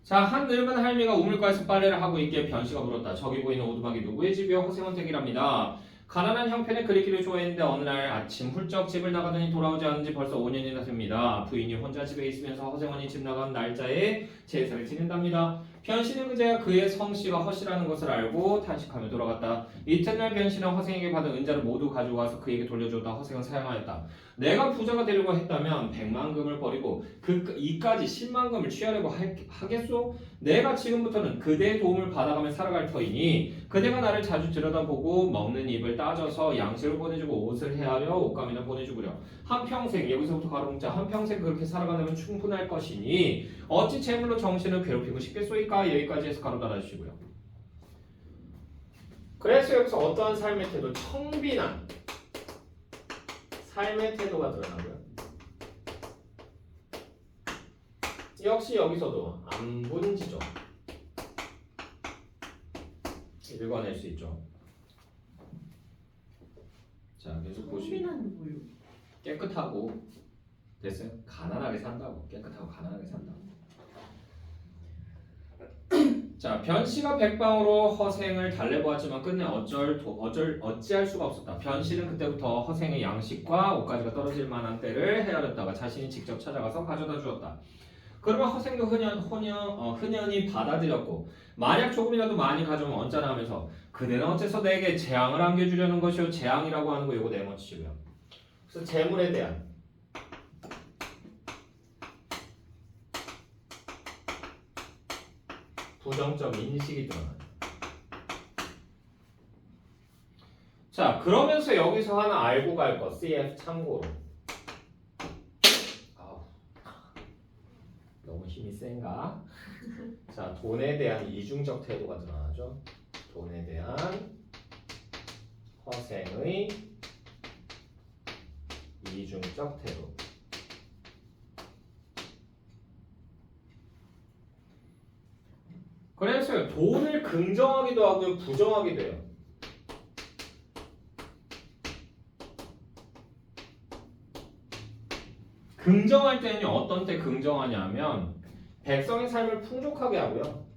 자, 한 늙은 할미가 우물가에서 빨래를 하고 있기에 변씨가 물었다. 저기 보이는 오두막이 누구의 집이요? 허생원 댁이랍니다. 가난한 형편에 그리기를 좋아했는데 어느 날 아침 훌쩍 집을 나가더니 돌아오지 않은 지 벌써 5년이나 됩니다. 부인이 혼자 집에 있으면서 허생원이 집 나간 날짜에 제사를 지낸답니다. 변씨는 그제야 그의 성씨가 허씨라는 것을 알고 탄식하며 돌아갔다. 이튿날 변씨는 허생에게 받은 은자를 모두 가지고 와서 그에게 돌려줬다. 허생은 사양하였다. 내가 부자가 되려고 했다면 100만 금을 버리고 이까지 10만 금을 취하려고 하겠소? 내가 지금부터는 그대의 도움을 받아가며 살아갈 터이니 그대가 나를 자주 들여다보고 먹는 입을 따져서 양식을 보내주고 옷을 헤아려 옷감이나 보내주구려. 한평생 여기서부터 가로뭉자 한평생 그렇게 살아가려면 충분할 것이니 어찌 재물로 정신을 괴롭히고 싶겠소이까? 여기까지 해서 가로 닫아주시고요. 그래서 여기서 어떠한 삶의 태도? 청빈한 삶의 태도가 드러나고요. 역시 여기서도 안분지죠. 읽어낼 수 있죠. 자, 계속 보시면 청빈한 뭐요? 깨끗하고 됐어요? 가난하게 산다고. 깨끗하고 가난하게 산다고. 자, 변씨가 백방으로 허생을 달래보았지만 끝내 어찌할 수가 없었다. 변씨는 그때부터 허생의 양식과 옷가지가 떨어질 만한 때를 헤아렸다가 자신이 직접 찾아가서 가져다 주었다. 그러면 허생도 흔연히 받아들였고 만약 조금이라도 많이 가져오면 언짢아 하면서 그대는 어째서 내게 재앙을 안겨주려는 것이오. 재앙이라고 하는 거 요거 네모치고요. 그래서 재물에 대한 부정적 인식이 드러나요. 자, 그러면서 여기서 하나 알고 갈 거 CF 참고로. 너무 힘이 센가? 자, 돈에 대한 이중적 태도가 드러나죠. 돈에 대한 허생의 이중적 태도. 그래서 돈을 긍정하기도 하고요, 부정하기도 해요. 긍정할 때는 어떤 때 긍정하냐면 백성의 삶을 풍족하게 하고요.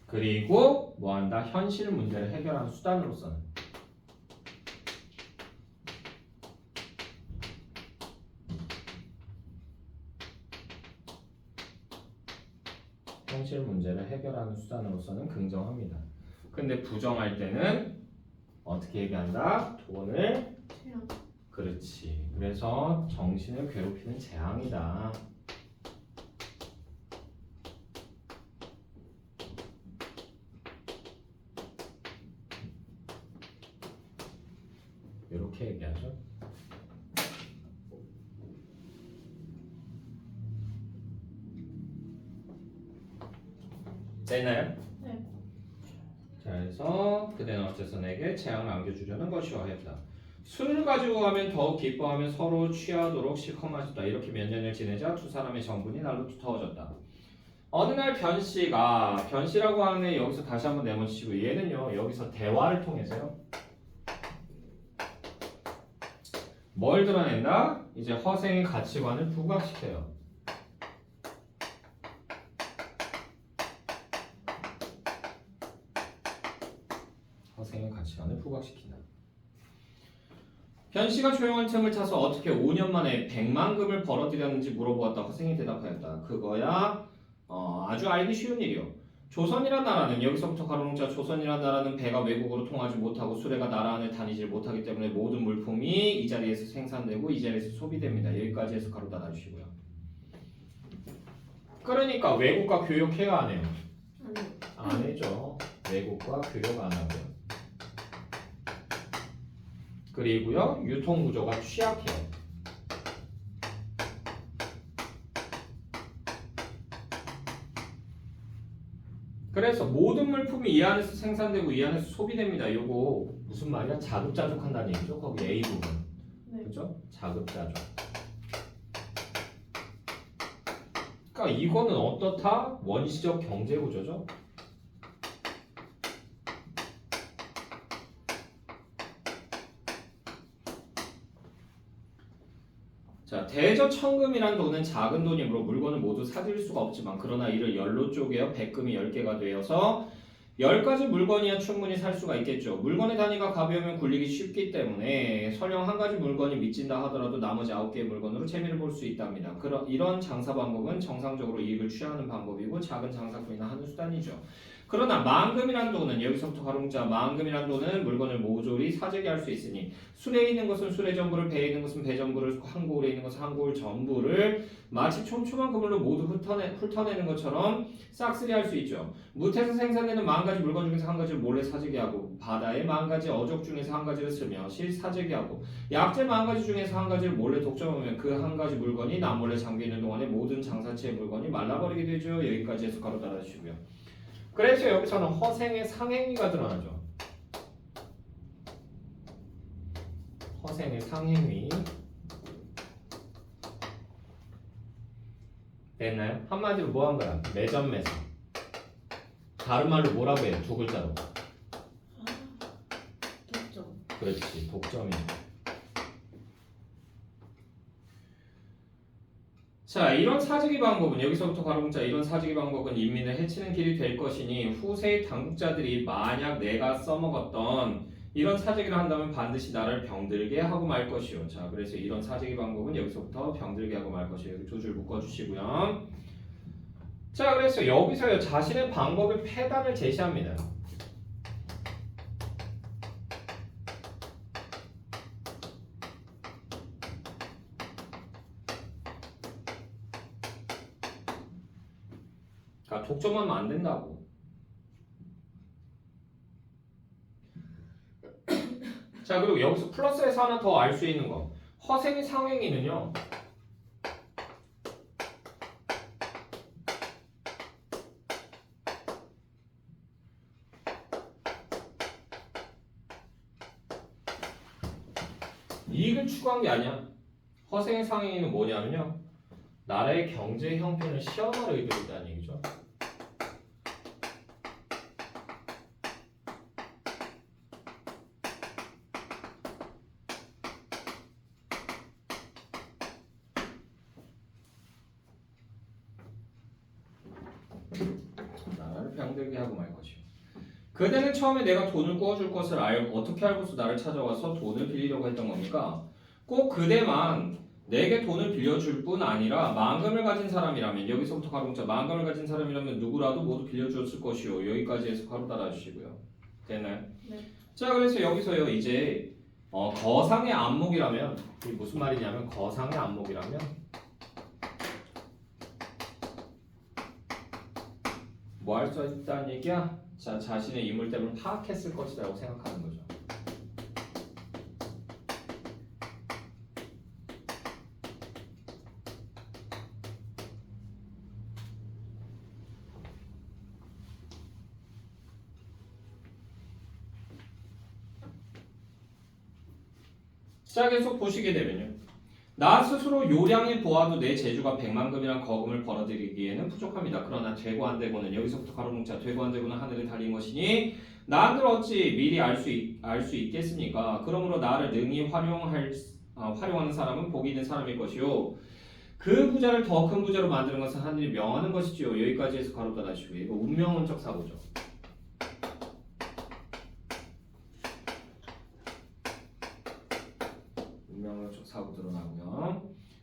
그리고 뭐한다? 현실 문제를 해결하는 수단으로서는. 현실 문제를 해결하는 수단으로서는 긍정합니다. 근데 부정할 때는 어떻게 얘기한다? 돈을 재앙. 그렇지. 그래서 정신을 괴롭히는 재앙이다. 이렇게 얘기하죠. 됐나요? 네. 자, 그래서 그대는 어째서 내게 재앙을 안겨주려는 것이오 하였다. 술을 가지고 가면 더욱 기뻐하며 서로 취하도록 실컷 마셨다. 이렇게 몇 년을 지내자 두 사람의 정분이 날로 두터워졌다. 어느 날 변씨라고 하는 애 여기서 다시 한번 내모치고 얘는요 여기서 대화를 통해서요 뭘 드러낸다? 이제 허생의 가치관을 부각시켜요. 허생의 가치관을 부각시킨다. 변씨가 조용한 틈을 타서 어떻게 5년 만에 100만 금을 벌어들였는지 물어보았다. 허생이 대답하였다. 그거야 아주 알기 쉬운 일이요. 조선이란 나라는 여기서부터 가로뭉자 조선이란 나라는 배가 외국으로 통하지 못하고 수레가 나라 안을 다니질 못하기 때문에 모든 물품이 이 자리에서 생산되고 이 자리에서 소비됩니다. 여기까지 해서 가로 닫아주시고요. 그러니까 외국과 교역해요 안 해요? 안 해죠. 외국과 교역 안 하고요. 그리고요 유통구조가 취약해요. 그래서 모든 물품이 이 안에서 생산되고 이 안에서 소비됩니다. 요거 무슨 말이야? 자급자족한다는 얘기죠. 거기 A 부분. 네. 그죠? 자급자족. 그러니까 이거는 어떻다? 원시적 경제구조죠. 자, 대저천금이란 돈은 작은 돈이므로 물건을 모두 사들일 수가 없지만 그러나 이를 열로 쪼개어 백금이 10개가 되어서 10가지 물건이야 충분히 살 수가 있겠죠. 물건의 단위가 가벼우면 굴리기 쉽기 때문에 설령 한 가지 물건이 미친다 하더라도 나머지 9개의 물건으로 재미를 볼 수 있답니다. 이런 장사 방법은 정상적으로 이익을 취하는 방법이고 작은 장사꾼이나 하는 수단이죠. 그러나 만금이란 돈은 여기서부터 가로문자 만금이란 돈은 물건을 모조리 사재기 할 수 있으니 술에 있는 것은 술의 전부를 배에 있는 것은 배 전부를 한 고울에 있는 것은 한 고울 전부를 마치 촘촘한 그물로 모두 훑어내는 것처럼 싹쓸이 할 수 있죠. 무태에서 생산되는 10가지 물건 중에서 한 가지를 몰래 사재기하고 바다의 10가지 어족 중에서 한 가지를 쓰며 실 사재기하고 약재 10가지 중에서 한 가지를 몰래 독점하면 그 한 가지 물건이 남몰래 잠겨있는 동안에 모든 장사체의 물건이 말라버리게 되죠. 여기까지 해서 가로 달아주시고요. 그래서 여기서는 허생의 상행위가 드러나죠. 허생의 상행위 됐나요? 한마디로 뭐 한 거야? 매점매상. 다른 말로 뭐라고 해요? 두 글자로. 독점. 그렇지, 독점이죠. 자, 이런 사재기 방법은 여기서부터 가로문자 이런 사재기 방법은 인민을 해치는 길이 될 것이니 후세의 당국자들이 만약 내가 써먹었던 이런 사재기를 한다면 반드시 나를 병들게 하고 말 것이요. 자, 그래서 이런 사재기 방법은 여기서부터 병들게 하고 말 것이요. 여기 두 줄 묶어주시고요. 자, 그래서 여기서요 자신의 방법의 폐단을 제시합니다. 그러니까 독점하면 안 된다고. 자, 그리고 여기서 플러스에서 하나 더 알 수 있는 거. 허생의 상행위는요. 이익을 추구한 게 아니야. 허생의 상행위는 뭐냐면요. 나라의 경제 형편을 시험할 의도가 있다는 얘기죠. 나라를 병들게 하고 말 것이요. 그대는 처음에 내가 돈을 구워줄 것을 어떻게 알고서 나를 찾아와서 돈을 빌리려고 했던 겁니까? 꼭 그대만 내게 돈을 빌려줄 뿐 아니라 만금을 가진 사람이라면 여기서부터 가로문자 만금을 가진 사람이라면 누구라도 모두 빌려주었을 것이요. 여기까지 해서 가로 달아주시고요. 되나요? 네. 자, 그래서 여기서요 이제 거상의 안목이라면 이게 무슨 말이냐면 거상의 안목이라면 뭐 할 수 있다는 얘기야? 자, 자신의 인물됨을 파악했을 것이라고 생각하는 거죠. 자, 계속 보시게 되면요. 나 스스로 요량히 보아도 내 재주가 100만금이란 거금을 벌어들이기에는 부족합니다. 그러나 되고 안 되고는 여기서부터 가로문자 되고 안 되고는 하늘에 달린 것이니 나들 어찌 미리 알 수 있겠습니까? 그러므로 나를 능히 활용하는 사람은 복이 있는 사람일 것이요. 그 부자를 더 큰 부자로 만드는 것은 하늘이 명하는 것이지요. 여기까지 해서 가로 닫아주시고요. 이거 운명론적 사고죠. 운명론적 사고 드러나고요.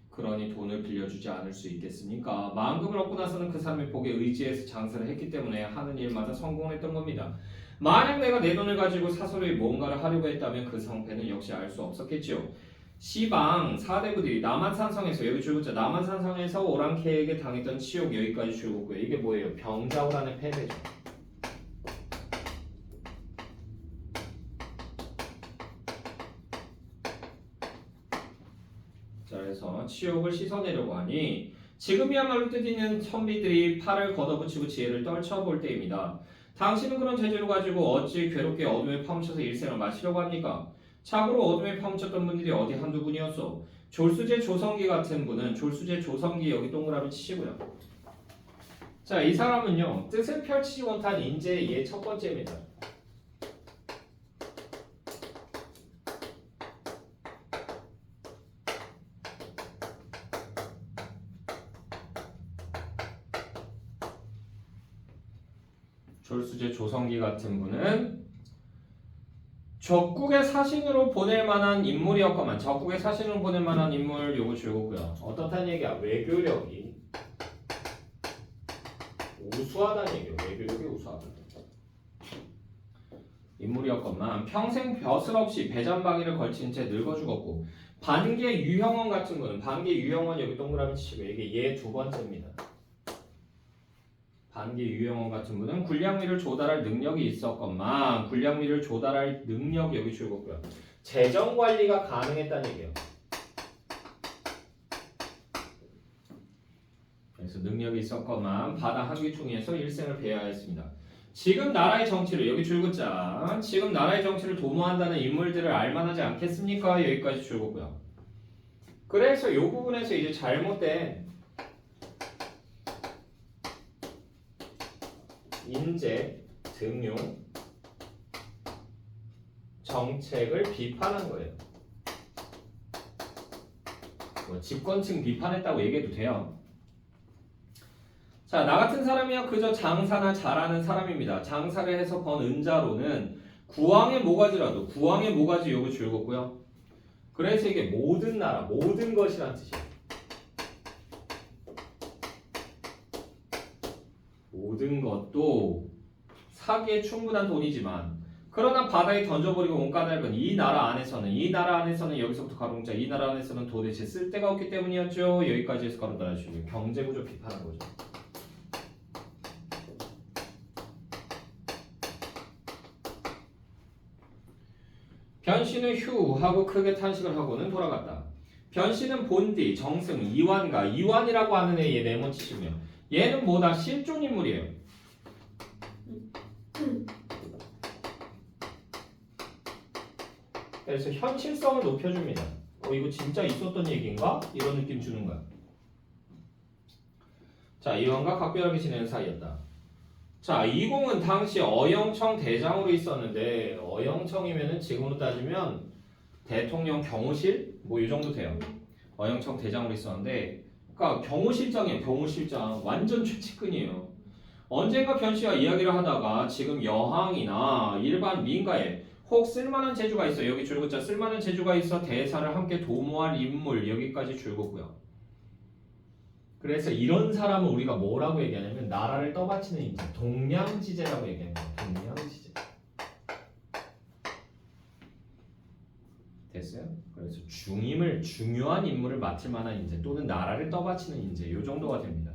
그러니 돈을 빌려주지 않을 수 있겠습니까? 만금을 얻고 나서는 그 사람의 복에 의지해서 장사를 했기 때문에 하는 일마다 성공했던 겁니다. 만약 내가 내 돈을 가지고 사소리 뭔가를 하려고 했다면 그 성패는 역시 알 수 없었겠지요. 시방 사대부들이 남한산성에서 여기 줄글자 남한산성에서 오랑캐에게 당했던 치욕 여기까지 줄긋고요. 이게 뭐예요? 병자호란의 패배죠. 자, 그래서 치욕을 씻어내려고 하니 지금이야말로 뜻있는 선비들이 팔을 걷어붙이고 지혜를 떨쳐볼 때입니다. 당신은 그런 재주를 가지고 어찌 괴롭게 어둠에 파묻혀서 일생을 마치려고 합니까? 참고로 어둠에 파묻혔던 분들이 어디 한두 분이었어. 졸수제 조성기 같은 분은 졸수제 조성기 여기 동그라미 치시고요. 자, 이 사람은요 뜻을 펼치지 못한 인재의 예 첫 번째입니다. 졸수제 조성기 같은 분은 적국의 사신으로 보낼 만한 인물이었건만 적국의 사신으로 보낼 만한 인물 요거 줄거고요. 어떻다는 얘기야? 외교력이 우수하다는 얘기야. 외교력이 우수하다. 인물이었건만 평생 벼슬 없이 배잔방이를 걸친 채 늙어 죽었고 반개 유형원 같은 거는 반개 유형원 여기 동그라미 치시고 이게 얘 두 번째입니다. 반개 유형원 같은 분은 군량미를 조달할 능력이 있었건만 군량미를 조달할 능력 여기 줄거고요. 재정 관리가 가능했다는 얘기예요. 그래서 능력이 있었건만 바다 한귀퉁이에서 일생을 배회하였습니다. 지금 나라의 정치를 여기 줄긋자 지금 나라의 정치를 도모한다는 인물들을 알만하지 않겠습니까? 여기까지 줄거고요. 그래서 이 부분에서 이제 잘못된 인재 등용 정책을 비판한 거예요. 뭐 집권층 비판했다고 얘기해도 돼요. 자, 나 같은 사람이야 그저 장사나 잘하는 사람입니다. 장사를 해서 번 은자로는 구왕의 모가지라도 구왕의 모가지 요거 줄거고요. 그래서 이게 모든 나라, 모든 것이란 뜻이에요. 모든 것도 사기에 충분한 돈이지만 그러나 바다에 던져버리고 온 까닭은 이 나라 안에서는 여기서부터 가로문자 이 나라 안에서는 도대체 쓸데가 없기 때문이었죠. 여기까지 해서 가로 달아주시고요. 경제구조 비판한 거죠. 변씨는 휴 하고 크게 탄식을 하고는 돌아갔다. 변씨는 본디, 정승, 이완가, 이완이라고 하는 애얘 네모 치시고요. 얘는 뭐다? 실존 인물이에요. 그래서 현실성을 높여줍니다. 이거 진짜 있었던 얘기인가? 이런 느낌 주는 거야. 자, 이완과 각별하게 지내는 사이였다. 자, 이공은 당시 어영청 대장으로 있었는데 어영청이면은 지금으로 따지면 대통령 경호실 뭐 이 정도 돼요. 어영청 대장으로 있었는데 그러니까 경호실장이에요. 경호실장 완전 최측근이에요. 언젠가 변씨와 이야기를 하다가 지금 여항이나 일반 민가에 혹 쓸만한 재주가 있어. 여기 줄긋자 쓸만한 재주가 있어 대사를 함께 도모할 인물 여기까지 줄거고요. 그래서 이런 사람은 우리가 뭐라고 얘기하냐면 나라를 떠받치는 인재, 동량지제라고 얘기하는 거예요. 동량지제. 됐어요? 그래서 중요한 임무를 맡을 만한 인재 또는 나라를 떠받치는 인재 요 정도가 됩니다.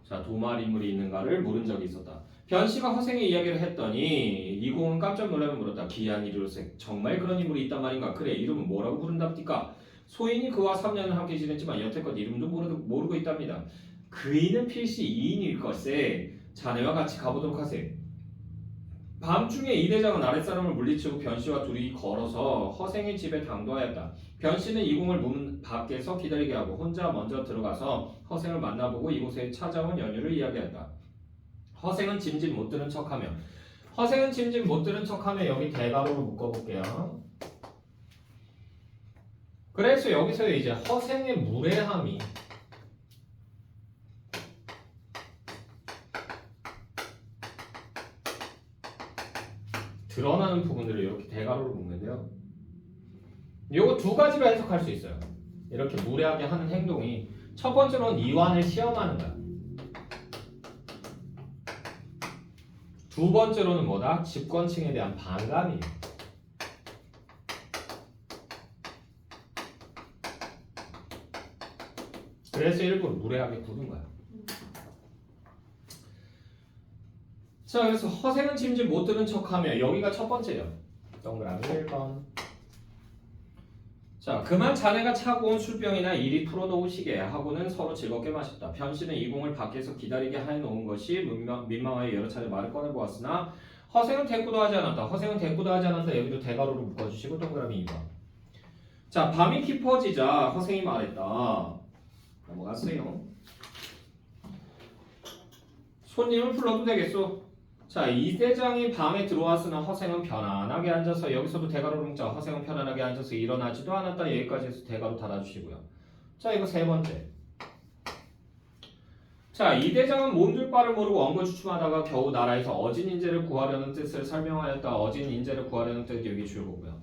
자, 도말 인물이 있는가를 물은 적이 있었다. 변씨가 허생의 이야기를 했더니 이공은 깜짝 놀라며 물었다. 기한 이르로세 정말 그런 인물이 있단 말인가? 그래 이름은 뭐라고 부른답니까? 소인이 그와 3년을 함께 지냈지만 여태껏 이름도 모르고 있답니다. 그이는 필시 이인일 것에 자네와 같이 가보도록 하세요. 밤중에 이 대장은 아랫사람을 물리치고 변씨와 둘이 걸어서 허생의 집에 당도하였다. 변씨는 이공을 문 밖에서 기다리게 하고 혼자 먼저 들어가서 허생을 만나보고 이곳에 찾아온 연유를 이야기했다. 허생은 짐짓 못 들은 척하며 여기 대가로로 묶어볼게요. 그래서 여기서 이제 허생의 무례함이 드러나는 부분들을 이렇게 대가로로 묶는데요. 요거 두 가지로 해석할 수 있어요. 이렇게 무례하게 하는 행동이 첫 번째로는 이완을 시험하는 거야. 두 번째로는 뭐다? 집권층에 대한 반감이에요. 그래서 일부러 무례하게 굳은 거야. 자, 그래서 허생은 짐짓 못 들은 척하며 여기가 첫 번째예요. 동그라미 1번. 자, 그만 자네가 차고 온 술병이나 이리 풀어놓으시게 하고는 서로 즐겁게 마셨다. 변씨는 이공을 밖에서 기다리게 해놓은 것이 민망하여 여러 차례 말을 꺼내보았으나 허생은 대꾸도 하지 않았다. 여기도 대가로로 묶어주시고 동그라미 2번. 자, 밤이 깊어지자 허생이 말했다. 넘어갔어요. 손님을 불러도 되겠소? 자, 이 대장이 방에 들어왔으나 허생은 편안하게 앉아서 여기서도 대가로 묶자. 허생은 편안하게 앉아서 일어나지도 않았다. 여기까지 해서 대가로 달아주시고요. 자, 이거 세 번째. 자, 이 대장은 몬들 바를 모르고 언거 주춤하다가 겨우 나라에서 어진 인재를 구하려는 뜻을 설명하였다. 어진 인재를 구하려는 뜻 여기 줄거고요.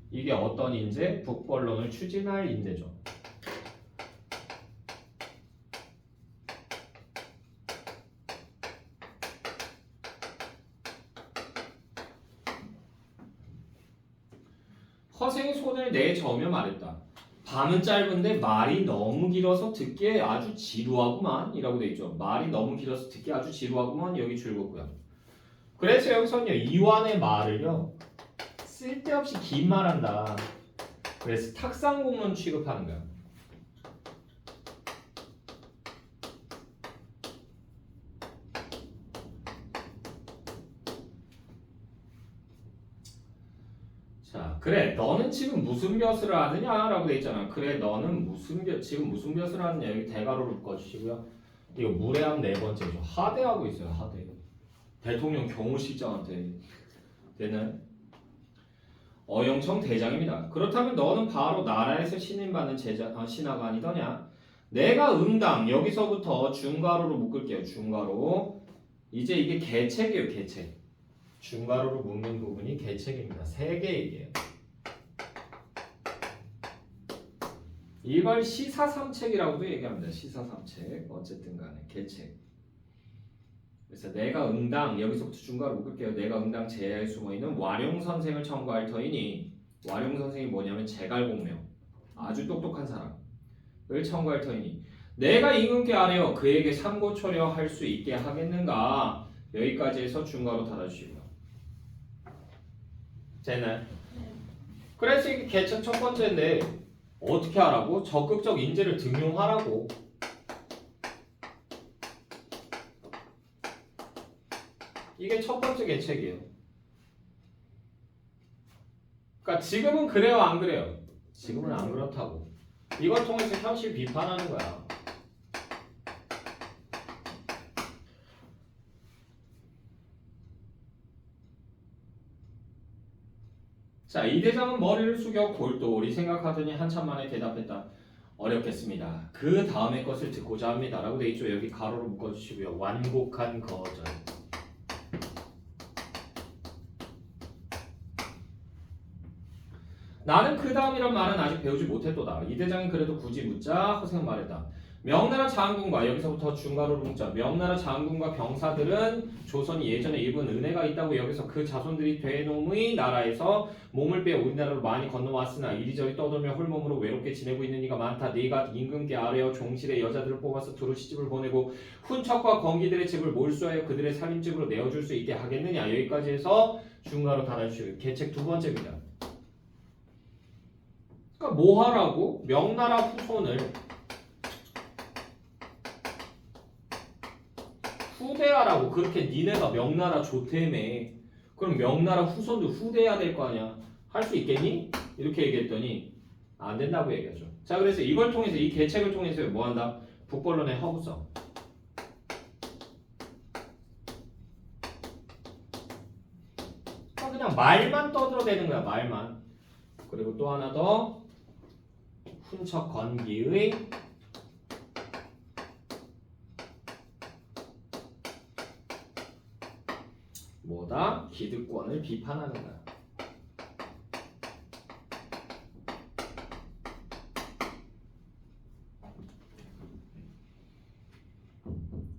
이게 어떤 인재? 북벌론을 추진할 인재죠. 허생이 손을 내저으며 말했다. 밤은 짧은데 말이 너무 길어서 듣기에 아주 지루하구만 이라고 돼 있죠. 말이 너무 길어서 듣기 아주 지루하구만 여기 줄거고요. 그래서 여기서는요 이완의 말을요 쓸데없이 긴 말한다. 그래서 탁상공론 취급하는 거야. 자, 그래 너는 지금 무슨 벼슬을 하느냐 라고 돼 있잖아. 그래 너는 지금 무슨 벼슬을 하느냐. 여기 대가로를 묶어주시고요. 이거 무례함 네 번째죠. 하대하고 있어요. 하대. 대통령 경호실장한테 되는 어영청 대장입니다. 그렇다면 너는 바로 나라에서 신임받는 신하가 아니더냐. 내가 응당 여기서부터 중괄호로 묶을게요. 중괄호. 이제 이게 계책이에요. 계책. 중괄호로 묶는 부분이 계책입니다. 세 개 얘기예요. 이걸 시사삼책이라고도 얘기합니다. 시사삼책. 어쨌든 간에 계책. 그래서 내가 응당 여기서부터 중괄호 묶을게요. 내가 응당 제야에 숨어있는 와룡선생을 청구할 터이니 와룡선생이 뭐냐면 제갈공명 아주 똑똑한 사람을 청구할 터이니 내가 임금께 아뢰어 그에게 삼고초려 할 수 있게 하겠는가. 여기까지 해서 중괄호 닫아주시고요. 됐나요? 그래서 이게 계책 첫 번째인데 어떻게 하라고? 적극적 인재를 등용하라고. 이게 첫 번째 계책이에요. 그러니까 지금은 그래요, 안 그래요? 지금은 안 그렇다고. 이걸 통해서 현실 비판하는 거야. 자, 이 대장은 머리를 숙여 골똘히 생각하더니 한참 만에 대답했다. 어렵겠습니다. 그 다음의 것을 듣고자 합니다. 라고 돼 있죠. 여기 가로로 묶어주시고요. 완곡한 거절. 나는 그 다음이란 말은 아직 배우지 못했도다. 이 대장이 그래도 굳이 묻자 허생은 말했다. 명나라 장군과 여기서부터 중괄호로 묶자. 명나라 장군과 병사들은 조선이 예전에 입은 은혜가 있다고 여기서 그 자손들이 되놈의 나라에서 몸을 빼어 우리나라로 많이 건너왔으나 이리저리 떠돌며 홀몸으로 외롭게 지내고 있는 이가 많다. 네가 임금께 아뢰어 종실의 여자들을 뽑아서 두루 시집을 보내고 훈척과 건기들의 집을 몰수하여 그들의 살림집으로 내어줄 수 있게 하겠느냐. 여기까지 해서 중괄호 달아주시고 계책 두 번째입니다. 그러니까 뭐 하라고? 명나라 후손을 후대하라고. 그렇게 니네가 명나라 좋대매. 그럼 명나라 후손도 후대해야 될 거 아니야. 할 수 있겠니? 이렇게 얘기했더니 안 된다고 얘기하죠. 자, 그래서 이걸 통해서 이 계책을 통해서 뭐 한다? 북벌론의 허구성. 그냥 말만 떠들어대는 거야. 말만. 그리고 또 하나 더 훈척 건기의 뭐다? 기득권을 비판하는 거야.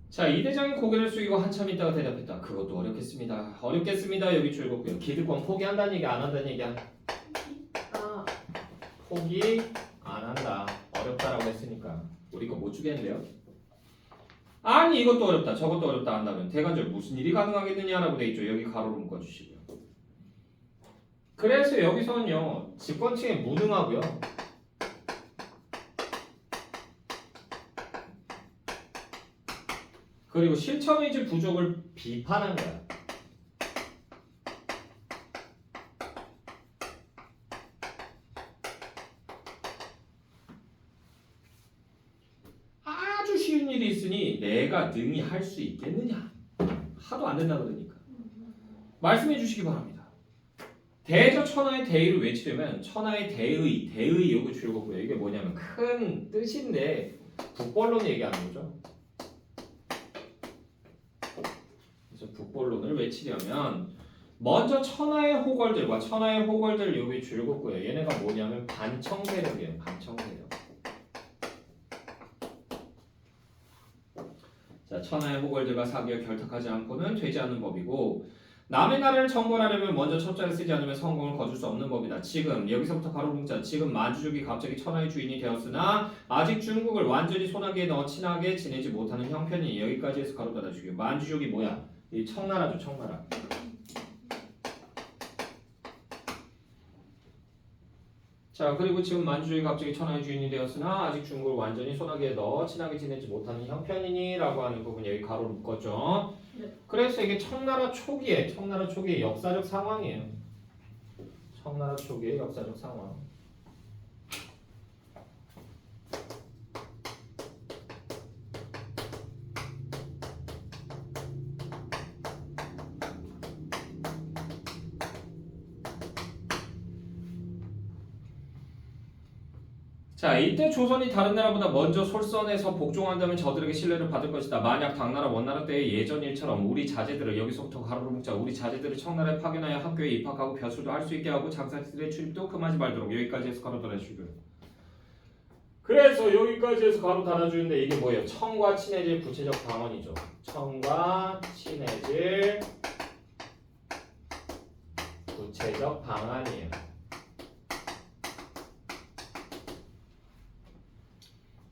자, 이 대장이 고개를 숙이고 한참 있다가 대답했다. 그것도 어렵겠습니다. 어렵겠습니다. 여기 줄거고요. 기득권 포기한다는 얘기 안 한다는 얘기야. 포기 안 한다. 어렵다라고 했으니까 우리 거 못 주겠는데요. 아니 이것도 어렵다 저것도 어렵다 한다면 대관절 무슨 일이 가능하겠느냐라고 돼 있죠. 여기 가로로 묶어주시고요. 그래서 여기서는요 집권층에 무능하고요. 그리고 실천의지 부족을 비판한 거야. 아주 쉬운 일이 있으니 내가 능히 할 수 있겠느냐. 하도 안 된다 그러니까. 말씀해 주시기 바랍니다. 대저 천하의 대의를 외치려면 천하의 대의 요거 줄거고요. 이게 뭐냐면 큰 뜻인데 북벌론 얘기하는 거죠. 복벌론을 외치려면 먼저 천하의 호걸들과 천하의 호걸들 여기 줄긋고요. 얘네가 뭐냐면 반청세력이에요. 반청세력. 자, 천하의 호걸들과 사기와 결탁하지 않고는 되지 않는 법이고 남의 나라를 정벌하려면 먼저 첩자를 쓰지 않으면 성공을 거둘 수 없는 법이다. 지금 여기서부터 가로 문자 지금 만주족이 갑자기 천하의 주인이 되었으나 아직 중국을 완전히 손아귀에 넣어 친하게 지내지 못하는 형편이 여기까지 해서 가로 닫아주기요. 만주족이 뭐야? 이 청나라죠. 청나라. 자 그리고 지금 만주족이 갑자기 천하의 주인이 되었으나 아직 중국을 완전히 손아귀에 넣어 친하게 지내지 못하는 형편이니 라고 하는 부분 여기 가로 묶었죠. 네. 그래서 이게 청나라 초기의 역사적 상황이에요. 청나라 초기의 역사적 상황. 자, 이때 조선이 다른 나라보다 먼저 솔선해서 복종한다면 저들에게 신뢰를 받을 것이다. 만약 당나라 원나라 때의 예전 일처럼 우리 자제들을 여기서부터 가로로 묶자. 우리 자제들을 청나라에 파견하여 학교에 입학하고 벼슬도 할 수 있게 하고 장사들의 출입도 금하지 말도록 여기까지 해서 가로 달아주고요. 그래서 여기까지 해서 가로 달아주는데 이게 뭐예요? 청과 친해질 구체적 방언이죠. 청과 친해질 구체적 방안이에요.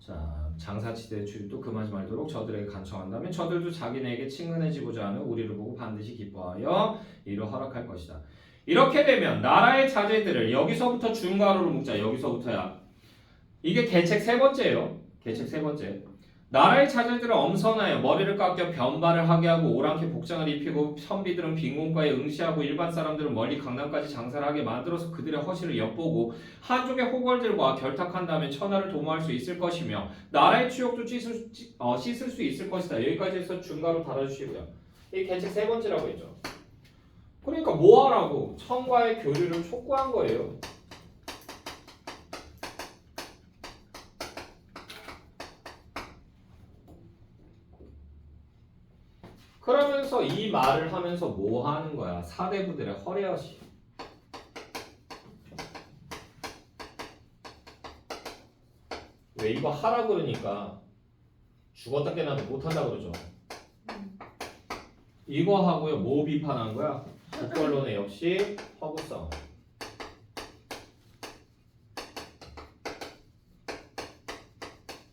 자, 장사치대의 출입도 금하지 말도록 저들에게 간청한다면 저들도 자기네에게 친근해지고자 하는 우리를 보고 반드시 기뻐하여 이를 허락할 것이다. 이렇게 되면 나라의 자제들을 여기서부터 중가로로 묶자. 여기서부터야. 이게 계책 세 번째예요. 계책 세 번째. 나라의 자제들을 엄선하여 머리를 깎여 변발을 하게 하고 오랑캐 복장을 입히고 선비들은 빈곤가에 응시하고 일반 사람들은 멀리 강남까지 장사를 하게 만들어서 그들의 허실을 엿보고 한족의 호걸들과 결탁한 다음에 천하를 도모할 수 있을 것이며 나라의 추욕도 씻을 수 있을 것이다. 여기까지 해서 중가로 달아주시고요. 이 계책 세 번째라고 했죠. 그러니까 뭐 하라고? 청과의 교류를 촉구한 거예요. 그러면서 이 말을 하면서 뭐 하는 거야? 사대부들의 허례허시. 왜 이거 하라 그러니까 죽었다 깨나도 못한다 그러죠. 이거 하고요. 뭐 비판한 거야? 복벌론의 역시 허구성.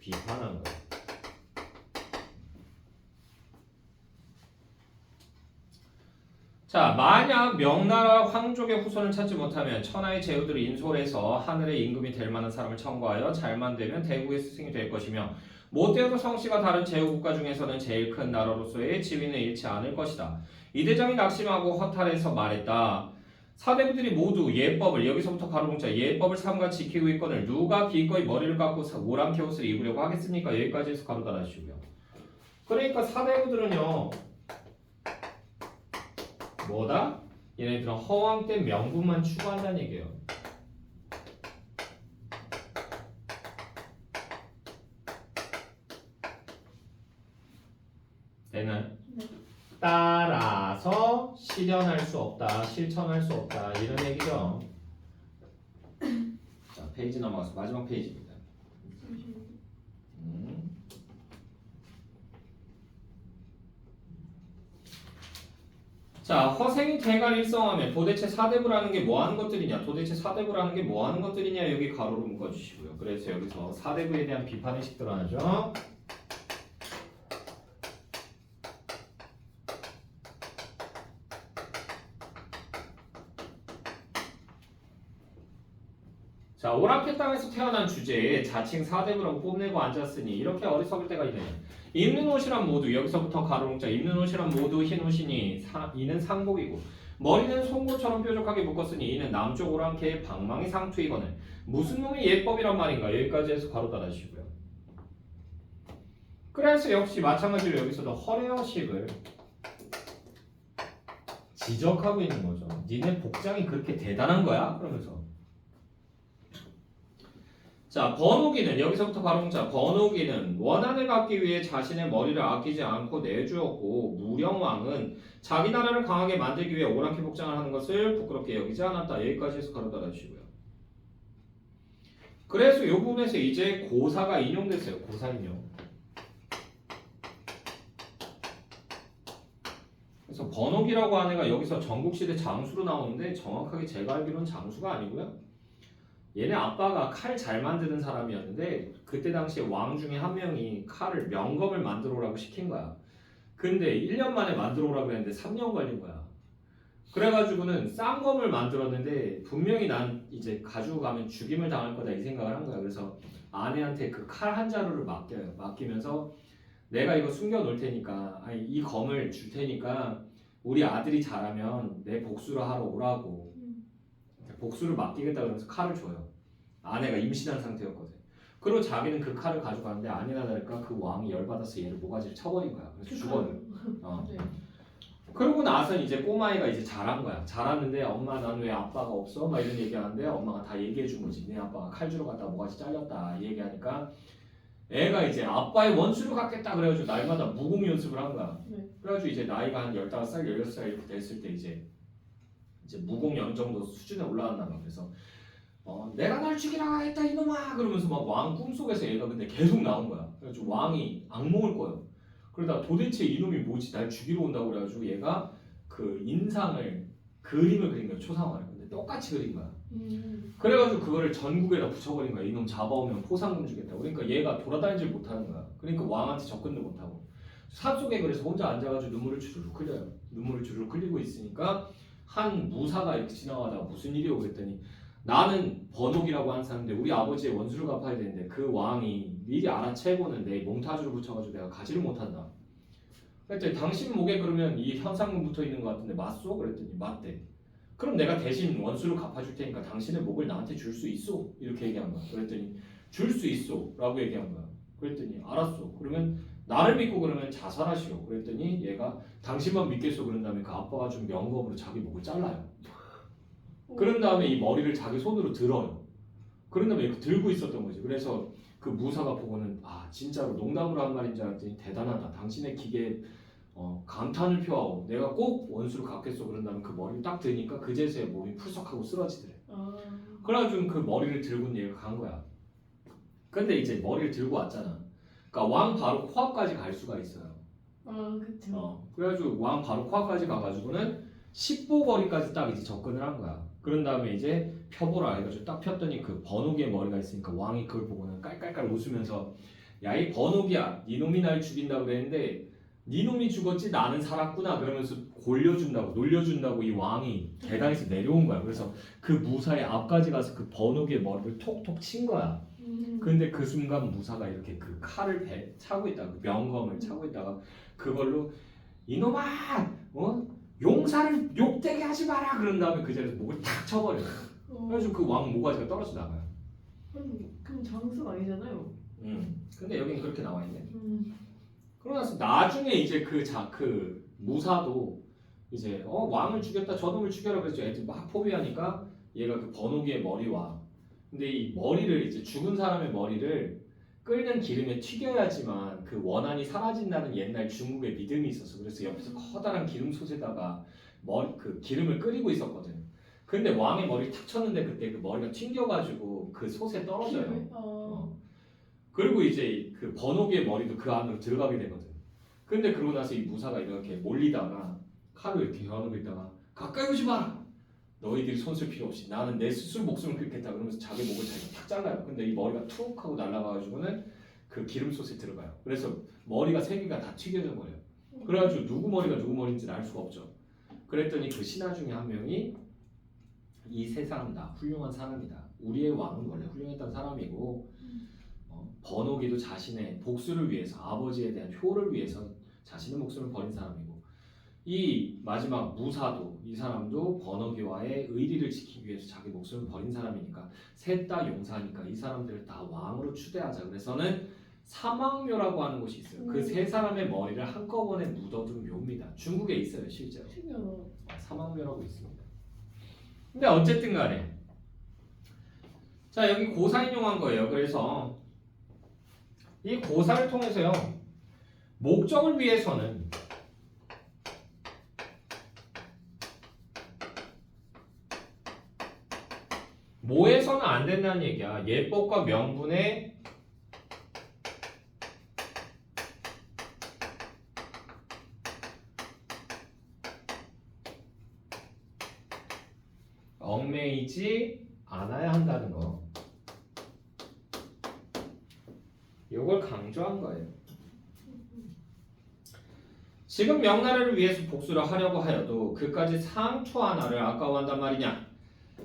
비판한 거야. 자, 만약 명나라 황족의 후손을 찾지 못하면 천하의 제후들을 인솔해서 하늘의 임금이 될 만한 사람을 청구하여 잘만 되면 대국의 스승이 될 것이며 못되어도 성씨가 다른 제후 국가 중에서는 제일 큰 나라로서의 지위는 잃지 않을 것이다. 이 대장이 낙심하고 허탈해서 말했다. 사대부들이 모두 예법을 여기서부터 가로뭉자 예법을 삼가 지키고 있거늘 누가 기꺼이 머리를 깎고 오랑캐 옷을 입으려고 하겠습니까? 여기까지 해서 가로 달아주시고요. 그러니까 사대부들은요. 뭐다? 얘네들은 허황된 명분만 추구한다는 얘기예요. 되나요? 네. 따라서 실현할 수 없다, 실천할 수 없다 이런 얘기죠. 자, 페이지 넘어가서 마지막 페이지입니다. 자, 허생이 대갈일성하면 도대체 사대부라는 게 뭐 하는 것들이냐? 도대체 사대부라는 게 뭐 하는 것들이냐? 여기 가로로 묶어주시고요. 그래서 여기서 사대부에 대한 비판의식 드러나죠. 자, 오랑캐 땅에서 태어난 주제에 자칭 사대부라고 뽐내고 앉았으니 이렇게 어리석을 때가 있느냐. 입는 옷이란 모두 여기서부터 가로뭉자 입는 옷이란 모두 흰 옷이니 이는 상복이고 머리는 송곳처럼 뾰족하게 묶었으니 이는 남쪽 오랑캐의 방망이 상투이거늘 무슨 놈의 예법이란 말인가. 여기까지 해서 가로 달아주시고요. 그래서 역시 마찬가지로 여기서도 허례허식을 지적하고 있는 거죠. 니네 복장이 그렇게 대단한 거야? 그러면서 자, 번호기는 여기서부터 바로 문자. 번호기는 원한을 갖기 위해 자신의 머리를 아끼지 않고 내주었고 무령왕은 자기 나라를 강하게 만들기 위해 오랑캐 복장을 하는 것을 부끄럽게 여기지 않았다. 여기까지 해서 가로 닫아주시고요. 그래서 이 부분에서 이제 고사가 인용됐어요. 고사 인용. 그래서 번호기라고 하는 애가 여기서 전국시대 장수로 나오는데 정확하게 제가 알기로는 장수가 아니고요. 얘네 아빠가 칼 잘 만드는 사람이었는데 그때 당시에 왕 중에 한 명이 칼을 명검을 만들어 오라고 시킨 거야. 근데 1년 만에 만들어 오라고 그랬는데 3년 걸린 거야. 그래가지고는 쌍검을 만들었는데 분명히 난 이제 가지고 가면 죽임을 당할 거다 이 생각을 한 거야. 그래서 아내한테 그 칼 한 자루를 맡겨요. 맡기면서 내가 이거 숨겨 놓을 테니까 아니 이 검을 줄 테니까 우리 아들이 자라면 내 복수를 하러 오라고 복수를 맡기겠다 그러면서 칼을 줘요. 아내가 임신한 상태였거든. 그리고 자기는 그 칼을 가져가는데 아니나 다를까 그 왕이 열받아서 얘를 모가지를 쳐버린 거야. 그래서 죽어요. 네. 그러고 나서 이제 꼬마애가 이제 자란 거야. 자랐는데 엄마 난 왜 아빠가 없어? 막 이런 얘기하는데 엄마가 다 얘기해 준 거지. 내 아빠가 칼 주러 갔다가 모가지 잘렸다 이 얘기하니까 애가 이제 아빠의 원수를 갖겠다 그래가지고 날마다 무공 연습을 한 거야. 네. 그래가지고 이제 나이가 한 15살, 16살 이렇게 됐을 때 이제 무공 연 정도 수준에 올라왔나 봐. 그래서 내가 날 죽이라 했다 이놈아 그러면서 막 왕 꿈속에서 얘가 근데 계속 나온 거야. 그래가지고 왕이 악몽을 꿔요. 그러다 도대체 이놈이 뭐지 날 죽이러 온다고 그래가지고 얘가 그 인상을 그림을 그린 거야. 초상화를. 근데 똑같이 그린 거야. 그래가지고 그거를 전국에다 붙여버린 거야. 이놈 잡아오면 포상금 주겠다. 그러니까 얘가 돌아다니질 못하는 거야. 그러니까 왕한테 접근도 못하고 산속에 그래서 혼자 앉아가지고 눈물을 주르륵 흘려요. 눈물을 주르륵 흘리고 있으니까 한 무사가 이렇게 지나가다가 무슨 일이오 그랬더니 나는 번옥이라고 하는 사람인데 우리 아버지의 원수를 갚아야 되는데 그 왕이 미리 알아채고는 내 몽타주를 붙여가지고 내가 가지를 못한다. 그랬더니 당신 목에 그러면 이 현상금 붙어 있는 것 같은데 맞소? 그랬더니 맞대. 그럼 내가 대신 원수를 갚아줄 테니까 당신의 목을 나한테 줄 수 있어? 이렇게 얘기한 거야. 그랬더니 줄 수 있어 라고 얘기한 거야. 그랬더니 알았어. 그러면 나를 믿고 그러면 자살하시오. 그랬더니 얘가 당신만 믿겠어 그런 다음에 그 아빠가 준 명검으로 자기 목을 잘라요. 그런 다음에 이 머리를 자기 손으로 들어요. 그런 다음에 이렇게 들고 있었던 거지. 그래서 그 무사가 보고는 아 진짜로 농담으로 한 말인 줄 알았더니 대단하다. 당신의 기계에 감탄을 표하고 내가 꼭 원수를 갚겠어 그런 다음에 그 머리를 딱 드니까 그제서야 몸이 풀썩하고 쓰러지더래. 그래가지고 그 머리를 들고 얘가 간 거야. 근데 이제 머리를 들고 왔잖아. 그러니까 왕 바로 코앞까지 갈 수가 있어요. 그쵸. 그래가지고 왕 바로 코앞까지 가가지고는 10보 거리까지 딱 이제 접근을 한 거야. 그런 다음에 이제 펴보라 해가지고 딱 폈더니 그 번호기의 머리가 있으니까 왕이 그걸 보고는 깔깔깔 웃으면서 야 이 번호기야 니놈이 날 죽인다고 그랬는데 니놈이 죽었지 나는 살았구나 그러면서 골려준다고 놀려준다고 이 왕이 계단에서 내려온 거야. 그래서 그 무사의 앞까지 가서 그 번호기의 머리를 톡톡 친 거야. 근데 그 순간 무사가 이렇게 그 칼을 차고 있다가 그 명검을 차고 있다가 그걸로 이놈아 용사를 욕되게 하지 마라 그런 다음에 그 자리에서 목을 탁 쳐버려요. 그래가지고 그 왕 모가지가 떨어져 나가요. 그럼 장수가 아니잖아요. 근데 여기는 그렇게 나와 있네. 그러고 나서 나중에 이제 그 무사도 이제 왕을 죽였다 저놈을 죽여라 그랬죠. 애들 막 포위하니까 얘가 그 번호기의 머리와 근데 이 머리를 이제 죽은 사람의 머리를 끓는 기름에 튀겨야지만 그 원한이 사라진다는 옛날 중국의 믿음이 있었어. 그래서 옆에서 커다란 기름 솥에다가 그 기름을 끓이고 있었거든. 근데 왕의 머리를 탁 쳤는데 그때 그 머리가 튕겨가지고 그 솥에 떨어져요. 그리고 이제 그 번호기의 머리도 그 안으로 들어가게 되거든. 근데 그러고 나서 이 무사가 이렇게 몰리다가 칼을 이렇게 겨누고 있다가 가까이 오지 마라. 너희들이 손 쓸 필요 없이 나는 내 스스로 목숨을 끊겠다 그러면서 자기 목을 자기가 탁 잘라요. 근데 이 머리가 툭 하고 날아가가지고는 그 기름솥에 들어가요. 그래서 머리가 세 개가 다 튀겨져 버려요. 그래가지고 누구 머리가 누구 머리인지는 알 수가 없죠. 그랬더니 그 신하 중에 한 명이 이 세 사람 다 훌륭한 사람이다. 우리의 왕은 원래 훌륭했던 사람이고 번호기도 자신의 복수를 위해서 아버지에 대한 효를 위해서 자신의 목숨을 버린 사람이고 이 마지막 무사도 이 사람도 번호기와의 의리를 지키기 위해서 자기 목숨을 버린 사람이니까 셋 다 용사니까 이 사람들을 다 왕으로 추대하자. 그래서는 사망묘라고 하는 곳이 있어요. 그 세 사람의 머리를 한꺼번에 묻어둔 묘입니다. 중국에 있어요 실제로. 사망묘라고 있습니다. 근데 어쨌든 간에 자 여기 고사 인용한 거예요. 그래서 이 고사를 통해서요. 목적을 위해서는 뭐해서는 안 된다는 얘기야. 예법과 명분의 얽매이지 않아야 한다는 거. 이걸 강조한 거예요. 지금 명나라를 위해서 복수를 하려고 하여도 그까지 상처 하나를 아까워한단 말이냐.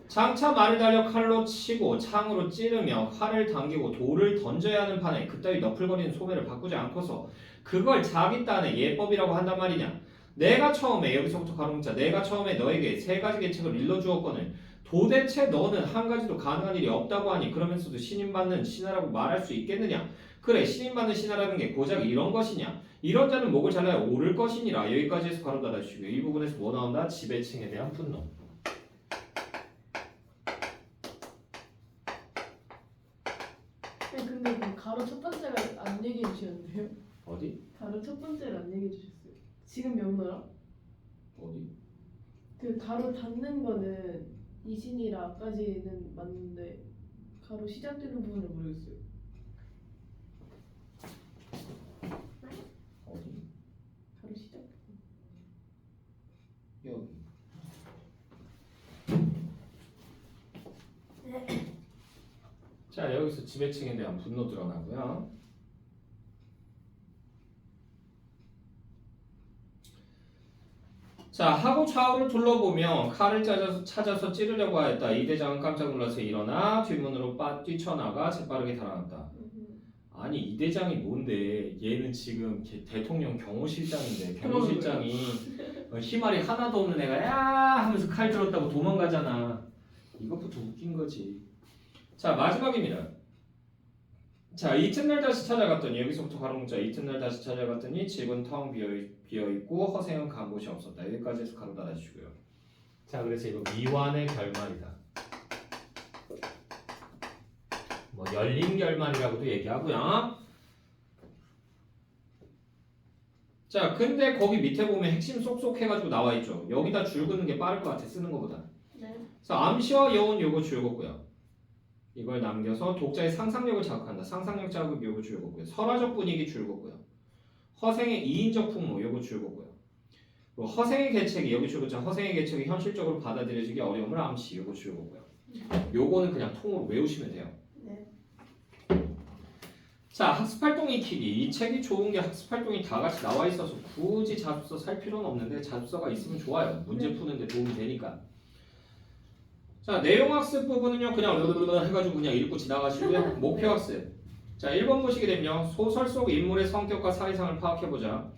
장차 말을 달려 칼로 치고 창으로 찌르며 활을 당기고 돌을 던져야 하는 판에 그따위 너풀거리는 소매를 바꾸지 않고서 그걸 자기 딴의 예법이라고 한단 말이냐. 내가 처음에 여기서부터 가로문자 내가 처음에 너에게 세 가지 계책을 일러주었거늘 도대체 너는 한 가지도 가능한 일이 없다고 하니 그러면서도 신임받는 신하라고 말할 수 있겠느냐. 그래 신임받는 신하라는 게 고작 이런 것이냐. 이런 자는 목을 잘라야 옳을 것이니라. 여기까지 해서 가로 닫아주시고요. 이 부분에서 뭐 나온다? 지배층에 대한 분노. 근데 그 가로 첫 번째가 안 얘기해 주셨는데요? 어디? 가로 첫 번째를 안 얘기해 주셨어요. 지금 명나라? 어디? 그 가로 닫는 거는 이신이라까지는 맞는데 가로 시작되는 부분을 모르겠어요. 어디? 가로 시작. 여기. 자 여기서 지배층에 대한 분노 드러나고요. 자 하고 좌우를 둘러보며 칼을 찾아서 찌르려고 하였다. 이 대장은 깜짝 놀라서 일어나 뒷문으로 뛰쳐나가 재빠르게 달아났다. 아니 이 대장이 뭔데? 얘는 지금 대통령 경호실장인데 경호실장이 희말이 하나도 없는 애가 야 하면서 칼 들었다고 도망가잖아. 이것부터 웃긴 거지. 자 마지막입니다. 자 이튿날 다시 찾아갔더니 여기서부터 가로문자 이튿날 다시 찾아갔더니 집은 텅 비어있고 허생은 간 곳이 없었다. 여기까지 해서 가로 닫아주시고요. 자 그래서 이거 미완의 결말이다. 뭐 열린 결말이라고도 얘기하고요. 자 근데 거기 밑에 보면 핵심 쏙쏙 해가지고 나와있죠. 여기다 줄 긋는 게 빠를 것 같아 쓰는 것보다. 네. 그래서 암시와 여운 요거 줄 긋고요. 이걸 남겨서 독자의 상상력을 자극한다. 상상력 자극 요거 줄 긋고요. 설화적 분위기 줄 긋고요. 허생의 이인적 풍모 요거 줄 긋고요. 그리고 허생의 계책이 여기 줄 긋자. 허생의 계책이 현실적으로 받아들여지기 어려움을 암시 요거 줄 긋고요. 요거는 그냥 통으로 외우시면 돼요. 네. 자 학습활동 익히기. 이 책이 좋은 게 학습활동이 다 같이 나와 있어서 굳이 자습서 살 필요는 없는데 자습서가 있으면 좋아요. 문제 푸는데 도움이 되니까. 자 내용학습 부분은요 그냥 해가지고 그냥 읽고 지나가시고요. 목표학습. 자 1번 보시게 되면요. 소설 속 인물의 성격과 사회상을 파악해보자.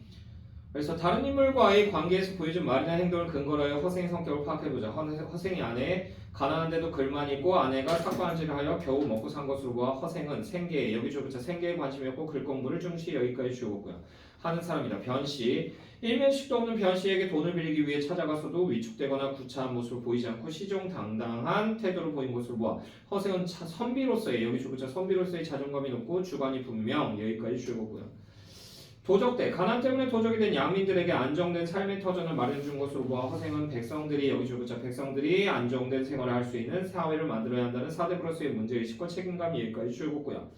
그래서 다른 인물과의 관계에서 보여준 말이나 행동을 근거로 하여 허생의 성격을 파악해보자. 허생이 아내에 가난한데도 글만 있고 아내가 삭발한지를 하여 겨우 먹고 산 것으로 보아 허생은 생계에 여기 줄부터 생계에 관심이 없고 글 공부를 중시 여기까지 주었고요. 하는 사람이다. 변씨. 일면식도 없는 변씨에게 돈을 빌리기 위해 찾아가서도 위축되거나 구차한 모습을 보이지 않고 시종당당한 태도를 보인 것으로 보아 허생은 선비로서의 여기 줄부터 선비로서의 자존감이 높고 주관이 분명 여기까지 주었고요. 도적대. 가난 때문에 도적이 된 양민들에게 안정된 삶의 터전을 마련해준 것으로 보아 허생은 백성들이 여기 줄부터 백성들이 안정된 생활을 할 수 있는 사회를 만들어야 한다는 사대부로서의 문제의식과 책임감이 여기까지 줄었고요.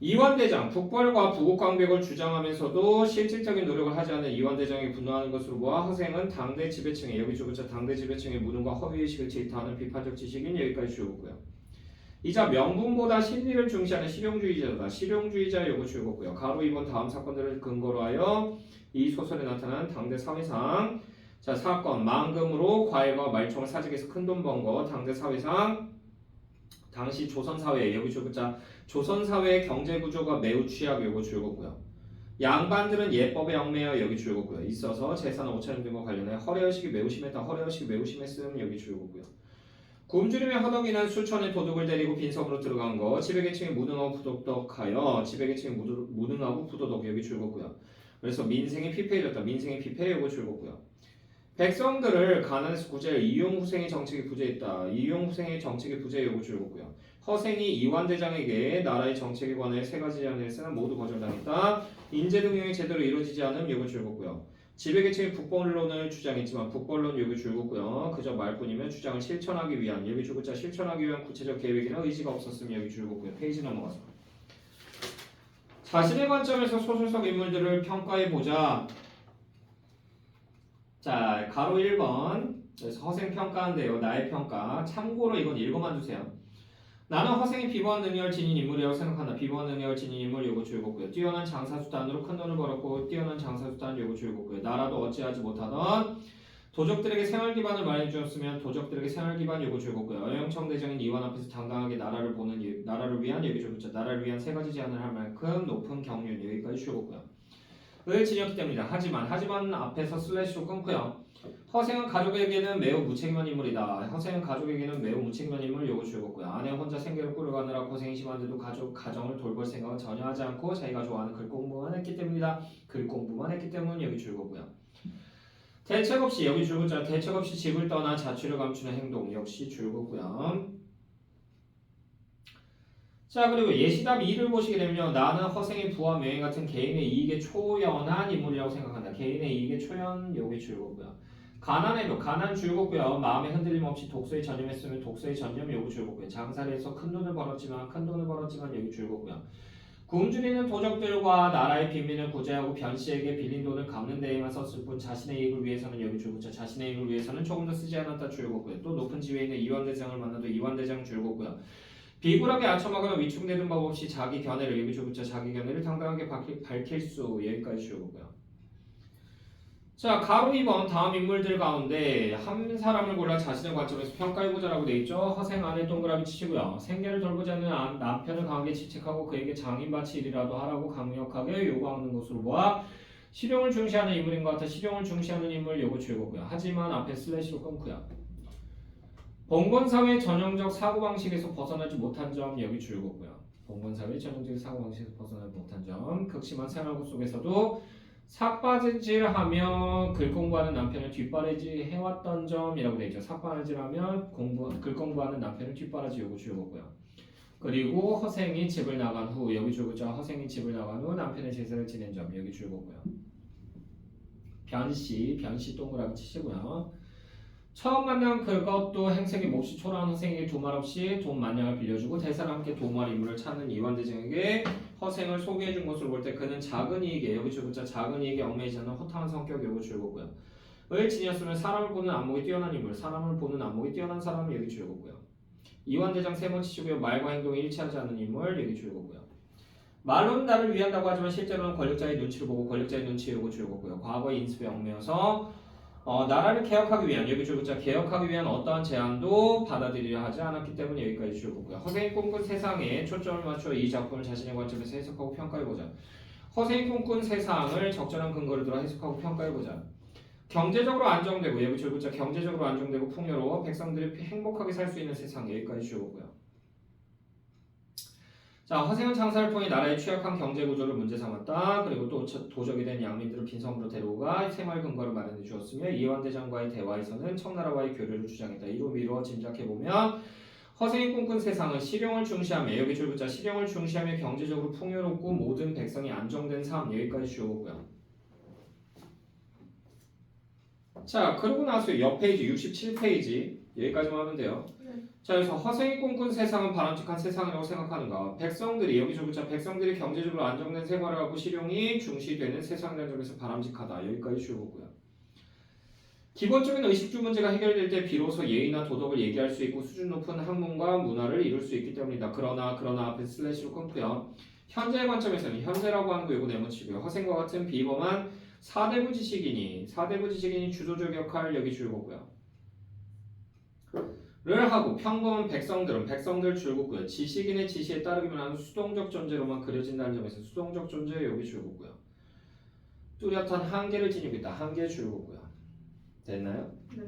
이완대장. 북벌과 부국강백을 주장하면서도 실질적인 노력을 하지 않는 이완대장에게 분노하는 것으로 보아 허생은 당대 지배층의 여기 줄부터 당대 지배층의 무능과 허위의식을 질타하는 비판적 지식인 여기까지 줄었고요. 이자 명분보다 실리를 중시하는 실용주의자다. 실용주의자 요거 줄었고요. 가로 2번 다음 사건들을 근거로 하여 이 소설에 나타난 당대 사회상. 자 사건 망금으로 과일과 말총을 사직해서 큰돈 번 거. 당대 사회상. 당시 조선사회 여기 줄자 조선사회의 경제구조가 매우 취약 요거 줄었고요. 양반들은 예법에 얽매여 여기 줄었고요. 있어서 재산 5천원 등과 관련해 허례의식이 매우 심했다. 허례의식이 매우 심했음 여기 줄었고요. 굶주림의 허덕이는 수천의 도둑을 데리고 빈섬으로 들어간 거. 지배계층이 무능하고 부도덕하여 지배계층이 무능하고 부도덕 여기 줄었고요. 그래서 민생이 피폐해졌다. 민생이 피폐해 요거 줄었고요. 백성들을 가난에서 구제할 이용후생의 정책이 부재했다. 이용후생의 정책이 부재해 요거 줄었고요. 허생이 이완대장에게 나라의 정책에 관해 세 가지 제안을 했으나 모두 거절당했다. 인재 등용이 제대로 이루어지지 않음 요구 줄였고요. 지배계층이 북벌론을 주장했지만 북벌론 요구 줄였고요. 그저 말뿐이면 주장을 실천하기 위한 여기 줄고자 실천하기 위한 구체적 계획이나 의지가 없었음 여기 줄였고요. 페이지 넘어가서 자신의 관점에서 소설 속 인물들을 평가해보자. 자, 가로 1번. 그래서 허생 평가인데요. 나의 평가. 참고로 이건 읽어만 주세요. 나는 허생이 비범한 능력을 지닌 인물이라고 생각한다. 비범한 능력을 지닌 인물 요구 줄였고요. 뛰어난 장사수단으로 큰 돈을 벌었고 뛰어난 장사수단 요구 줄였고요. 나라도 어찌하지 못하던 도적들에게 생활 기반을 마련해 주었으면 도적들에게 생활 기반 요구 줄였고요. 어영청 대장인 이완 앞에서 당당하게 나라를 보는 나라를 위한 여기 줄였죠. 나라를 위한 세 가지 제안을 할 만큼 높은 경륜 여기까지 줄였고요. 을 지녔기 때문이다. 하지만 앞에서 슬래시로 끊고요. 허생은 가족에게는 매우 무책임한 인물이다. 허생은 가족에게는 매우 무책임한 인물 요구 줄였고요. 아내 혼자 생계를 꾸려가느라 고생이 심한데도 가정을 돌볼 생각은 전혀 하지 않고 자기가 좋아하는 글 공부만 했기 때문이다. 글 공부만 했기 때문 여기 줄였고요. 대책 없이 여기 줄였죠. 대책 없이 집을 떠나 자취를 감추는 행동 역시 줄였고요. 자 그리고 예시답 2를 보시게 되면요. 나는 허생의 부와 명예 같은 개인의 이익에 초연한 인물이라고 생각한다. 개인의 이익에 초연 여기 줄였고요. 가난해도 가난 줄였고요. 마음의 흔들림 없이 독서에 전념했으면 독서에 전념 여기 줄였고요. 장사를 해서 큰 돈을 벌었지만 여기 줄였고요. 굶주리는 도적들과 나라의 빈민을 구제하고 변씨에게 빌린 돈을 갚는 데에만 썼을 뿐 자신의 이익을 위해서는 여기 줄였고요. 자신의 이익을 위해서는 조금 더 쓰지 않았다 줄였고요. 또 높은 지위에 있는 이완대장을 만나도 이완대장 줄였고요. 비굴하게 앉혀먹으나 위축되는 법 없이 자기 견해를 여기 줄였죠. 자기 견해를 당당하게 밝힐 수 여기까지 줄였고요. 자 가로 2번 다음 인물들 가운데 한 사람을 골라 자신의 관점에서 평가해보자라고 돼 있죠. 허생 안에 동그라미 치시고요. 생계를 돌보지 않는 남편을 강하게 질책하고 그에게 장인밭이 일이라도 하라고 강력하게 요구하는 것으로 보아 실용을 중시하는 인물인 것 같아 실용을 중시하는 인물 요구 줄였고요. 하지만 앞에 슬래시로 끊고요. 봉건사회 전형적 사고방식에서 벗어나지 못한 점 여기 줄였고요. 봉건사회 전형적 사고방식에서 벗어나지 못한 점 극심한 생활고 속에서도 삭바질하며 글 공부하는 남편을 뒷바라지 해왔던 점이라고 되어 있죠. 삭바질하며 글 공부하는 남편을 뒷바라지 요구 줄였고요. 그리고 허생이 집을 나간 후 여기 줄였죠. 허생이 집을 나간 후 남편의 제사를 지낸 점 여기 줄였고요. 변씨 동그라미 치시고요. 처음 만난 그것도 행색이 몹시 초라한 허생에게 두 말 없이 돈 만냥을 빌려주고 대사를 함께 도모할 인물을 찾는 이완대장에게 허생을 소개해준 것으로 볼 때 그는 작은 이익에 여기 줄고자 작은 이익에 얽매이지 않는 허탕한 성격 여기 줄고고요. 을 지녔으면 사람을 보는 안목이 뛰어난 인물, 사람을 보는 안목이 뛰어난 사람을 여기 줄고고요. 이완대장 세 번 치시고요. 말과 행동이 일치하지 않는 인물 여기 줄고고요. 말로는 나를 위한다고 하지만 실제로는 권력자의 눈치를 보고 권력자의 눈치 요구 줄고고요. 과거의 인습에 얽매여서 나라를 개혁하기 위한 여기 줄고자 개혁하기 위한 어떠한 제안도 받아들이려 하지 않았기 때문에 여기까지 줄고요. 허생이 꿈꾼 세상에 초점을 맞춰 이 작품을 자신의 관점에서 해석하고 평가해보자. 허생이 꿈꾼 세상을 적절한 근거를 들어 해석하고 평가해보자. 경제적으로 안정되고 여기 줄고자 경제적으로 안정되고 풍요로워 백성들이 행복하게 살 수 있는 세상 여기까지 줄고요. 자, 허생은 장사를 통해 나라의 취약한 경제 구조를 문제 삼았다. 그리고 또 도적이 된 양민들을 빈성으로 데려오가 생활 근거를 마련해 주었으며 이완대장과의 대화에서는 청나라와의 교류를 주장했다. 이로 미루어 짐작해 보면 허생이 꿈꾼 세상은 실용을 중시하며 여기 줄부자 실용을 중시하며 경제적으로 풍요롭고 모든 백성이 안정된 삶 여기까지 주어보고요. 자, 그러고 나서 옆 페이지 67페이지 여기까지만 하면 돼요. 자, 그래서 허생이 꿈꾼 세상은 바람직한 세상이라고 생각하는가? 백성들이 여기 줄부자 백성들이 경제적으로 안정된 생활을 하고 실용이 중시되는 세상이라는 점에서 바람직하다. 여기까지 주어보고요. 기본적인 의식주 문제가 해결될 때 비로소 예의나 도덕을 얘기할 수 있고 수준 높은 학문과 문화를 이룰 수 있기 때문이다. 그러나 앞에 슬래시로 끊고요. 현재의 관점에서는 현재라고 하는 거 이거 네모치고요. 허생과 같은 비범한 사대부 지식인이 주도적 역할을 여기 줄거고요. 를 하고 평범한 백성들 줄거고요. 지식인의 지시에 따르기만 하는 수동적 존재로만 그려진다는 점에서 수동적 존재 여기 줄거고요. 뚜렷한 한계를 지니고 있다. 한계 줄거고요. 됐나요? 네.